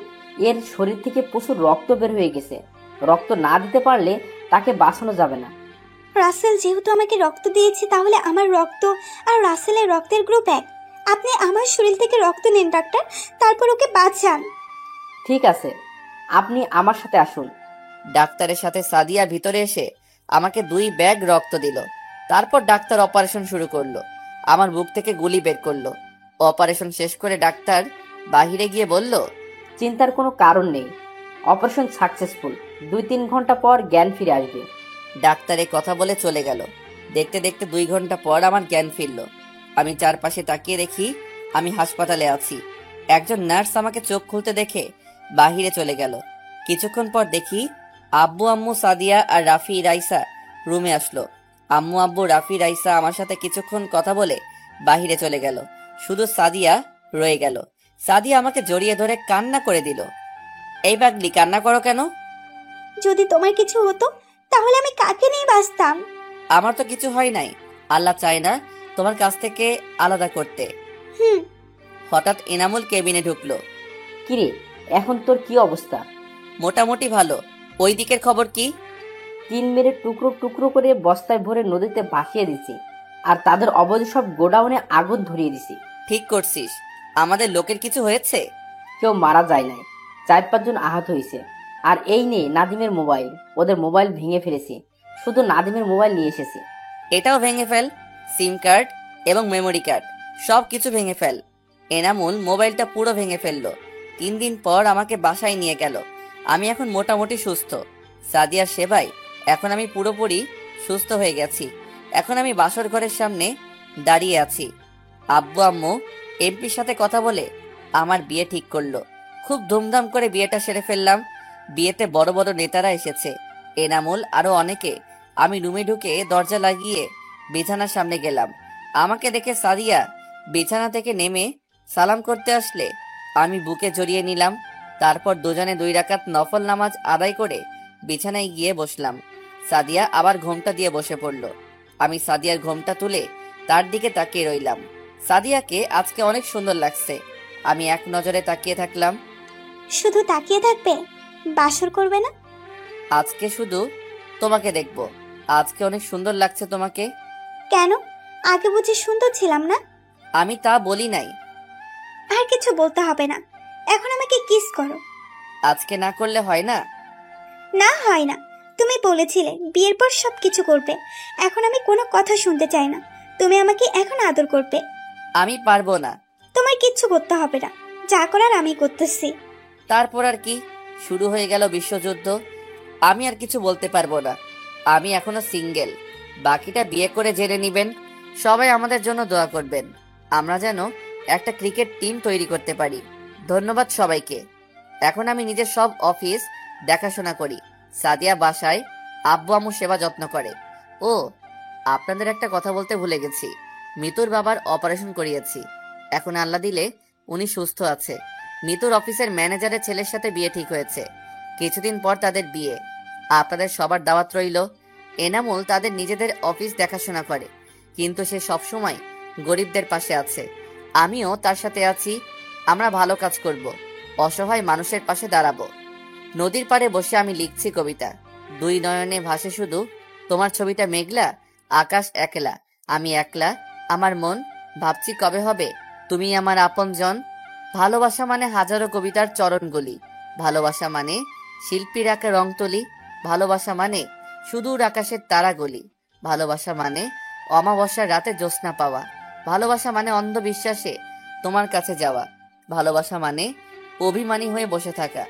এর শরীর থেকে প্রচুর রক্ত বের হয়ে গেছে। রক্ত না দিতে পারলে তাকে বাঁচানো যাবে না। রাসেল যেহেতু আমাকে রক্ত দিয়েছে, তাহলে আমার রক্ত আর রাসেলের রক্তের গ্রুপ এক। আপনি আমার শরীর থেকে রক্ত নিন ডাক্তার, তারপর ওকে বাঁচান। ঠিক আছে, আপনি আমার সাথে আসুন। ডাক্তারের সাথে সাদিয়া ভিতরে এসে আমাকে 2 ব্যাগ রক্ত দিল। তারপর ডাক্তার অপারেশন শুরু করলো। আমার বুক থেকে গুলি বের করলো। অপারেশন শেষ করে ডাক্তার বাহিরে গিয়ে বলল, চিন্তার কোনো কারণ নেই, অপারেশন সাকসেসফুল। 2-3 ঘন্টা পর জ্ঞান ফিরে আসবে। ডাক্তার এই কথা বলে চলে গেল। দেখতে দেখতে 2 ঘন্টা পর আমার জ্ঞান ফিরল। আমি চারপাশে তাকিয়ে দেখি আমি হাসপাতালে আছি। একজন নার্স আমাকে চোখ খুলতে দেখে বাহিরে চলে গেল। কিছুক্ষণ পর দেখি আব্বু আম্মু সাদিয়া আর রাফি রাইসা রুমে আসলো। আম্মু আব্বু রাফি রাইসা আমার সাথে কিছুক্ষণ কথা বলে বাহিরে চলে গেল। শুধু সাদিয়া রয়ে গেল। সাদিয়া আমাকে জড়িয়ে ধরে কান্না করে দিল। এই পাগলি, কান্না করো কেন? যদি তোমার কিছু হতো তাহলে আমি কাকে নিয়ে বাঁচতাম? আমার তো কিছু হয় নাই। আল্লাহ চায় না তোমার কাছ থেকে আলাদা করতে। হুম। হঠাৎ এনামুল কেবিনে ঢুকলো। কিরে, এখন তোর কি অবস্থা? মোটামুটি ভালো। ওই দিকের খবর কি? 3 মেরে টুকরো টুকরো করে বস্তায় ভরে নদীতে ভাসিয়ে দিছি, আর তাদের অবৈধ সব গোডাউনে আগুন ধরিয়ে দিছি। ঠিক করছিস। আমাদের লোকের কিছু হয়েছে? কেউ মারা যায় নাই, 4-5 জন আহত হয়েছে। আর এই নিয়ে নাদিমের মোবাইল, ওদের মোবাইল ভেঙে ফেলেছি। শুধু নাদিমের মোবাইল নিয়ে এসেছি। এটাও ভেঙে ফেল। সিম কার্ড এবং মেমোরি কার্ড সব কিছু ভেঙে ফেল। এনামুল মোবাইলটা পুরো ভেঙে ফেললো। 3 দিন পর আমাকে বাসায় নিয়ে গেল। আমি এখন মোটামুটি সুস্থ। সাদিয়ার সেবায় এখন আমি পুরোপুরি সুস্থ হয়ে গেছি। এখন আমি বাসর ঘরের সামনে দাঁড়িয়ে আছি। আব্বু আম্মু এমপির সাথে কথা বলে আমার বিয়ে ঠিক করলো। খুব ধুমধাম করে বিয়েটা সেরে ফেললাম। বিয়েতে বড় বড় নেতারা এসেছে, এনামুল আরো অনেকে। আমি রুমে ঢুকে দরজা লাগিয়ে বিছানার সামনে গেলাম। আমাকে দেখে সাদিয়া বিছানা থেকে নেমে সালাম করতে আসলে আমি বুকে জড়িয়ে নিলাম। তারপর দুজনে 2 রাকাত নফল নামাজ আদায় করে বিছানায় গিয়ে বসলাম। সাদিয়া আবার ঘোমটা দিয়ে বসে পড়ল। আমি সাদিয়ার ঘোমটা তুলে তার দিকে তাকিয়ে রইলাম। সাদিয়াকে আজকে অনেক সুন্দর লাগছে। আমি এক নজরে তাকিয়ে থাকলাম। শুধু তাকিয়ে থাকবে, বাসর করবে না? আজকে শুধু তোমাকে দেখব। আজকে অনেক সুন্দর লাগছে তোমাকে। কেন? আগে বুঝি সুন্দর ছিলাম না? আমি তা বলি নাই। আর কিছু বলতে হবে না, এখন আমাকে কিস করো। আজকে না করলে হয় না? না, হয় না। তুমি বলেছিলে বিয়ের পর সব কিছু করবে। এখন আমি কোনো কথা শুনতে চাই না। তুমি আমাকে এখন আদর করবে। আমি পারবো না। তোমার কিচ্ছু করতে হবে না, যা করার আমি করতেছি। তারপর আর কি? শুরু হয়ে গেল বিশ্বযুদ্ধ। আমি আর কিছু বলতে পারবো না। আমি এখনো সিঙ্গেল। বাকিটা বিয়ে করে জেনে নিবেন। সবাই আমাদের জন্য দোয়া করবেন, আমরা যেন একটা ক্রিকেট টিম তৈরি করতে পারি। ধন্যবাদ সবাইকে। এখন আমি নিজের সব অফিস দেখাশোনা করি। সাদিয়া বাসায় আব্বু আম্মু সেবা যত্ন করে। ও, আপনাদের একটা কথা বলতে ভুলে গেছি। মিতুর বাবার অপারেশন করিয়েছি। এখন আল্লাহ দিলে উনি সুস্থ আছে। মিতুর অফিসের ম্যানেজারের ছেলের সাথে বিয়ে ঠিক হয়েছে। কিছুদিন পর তাদের বিয়ে। আপনাদের সবার দাওয়াত রইল। এনামুল তাদের নিজেদের অফিস দেখাশোনা করে, কিন্তু সে সবসময় গরিবদের পাশে আছে। আমিও তার সাথে আছি। আমরা ভালো কাজ করব, অসহায় মানুষের পাশে দাঁড়াবো। নদীর পাড়ে বসে আমি লিখছি কবিতা। 2 নয়নে ভাসে শুধু তোমার ছবিটা মেঘলা, আকাশ একলা, আমি একলা, আমার মন ভাবছি কবে হবে তুমি আমার আপনজন। ভালোবাসা মানে হাজারো কবিতার চরণগুলি। ভালোবাসা মানে শিল্পীর আঁকা রংতুলি। ভালোবাসা মানে সুদূর আকাশের তারাগুলি। ভালোবাসা মানে অমাবস্যার রাতে জ্যোৎস্না পাওয়া। ভালোবাসা মানে অন্ধবিশ্বাসে তোমার কাছে যাওয়া। ভালোবাসা মানে অভিমানী হয়ে বসে থাকা।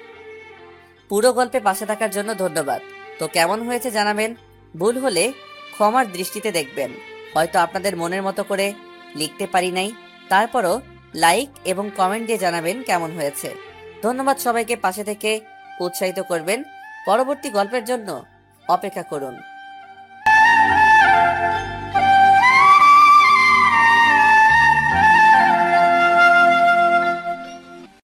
পুরো গল্পে পাশে থাকার জন্য ধন্যবাদ। তো কেমন হয়েছে জানাবেন। ভুল হলে ক্ষমার দৃষ্টিতে দেখবেন। হয়তো আপনাদের মনের মতো করে লিখতে পারি নাই। তারপরও লাইক এবং কমেন্ট দিয়ে জানাবেন কেমন হয়েছে। ধন্যবাদ সবাইকে পাশে থেকে উৎসাহিত করবেন। পরবর্তী গল্পের জন্য অপেক্ষা করুন।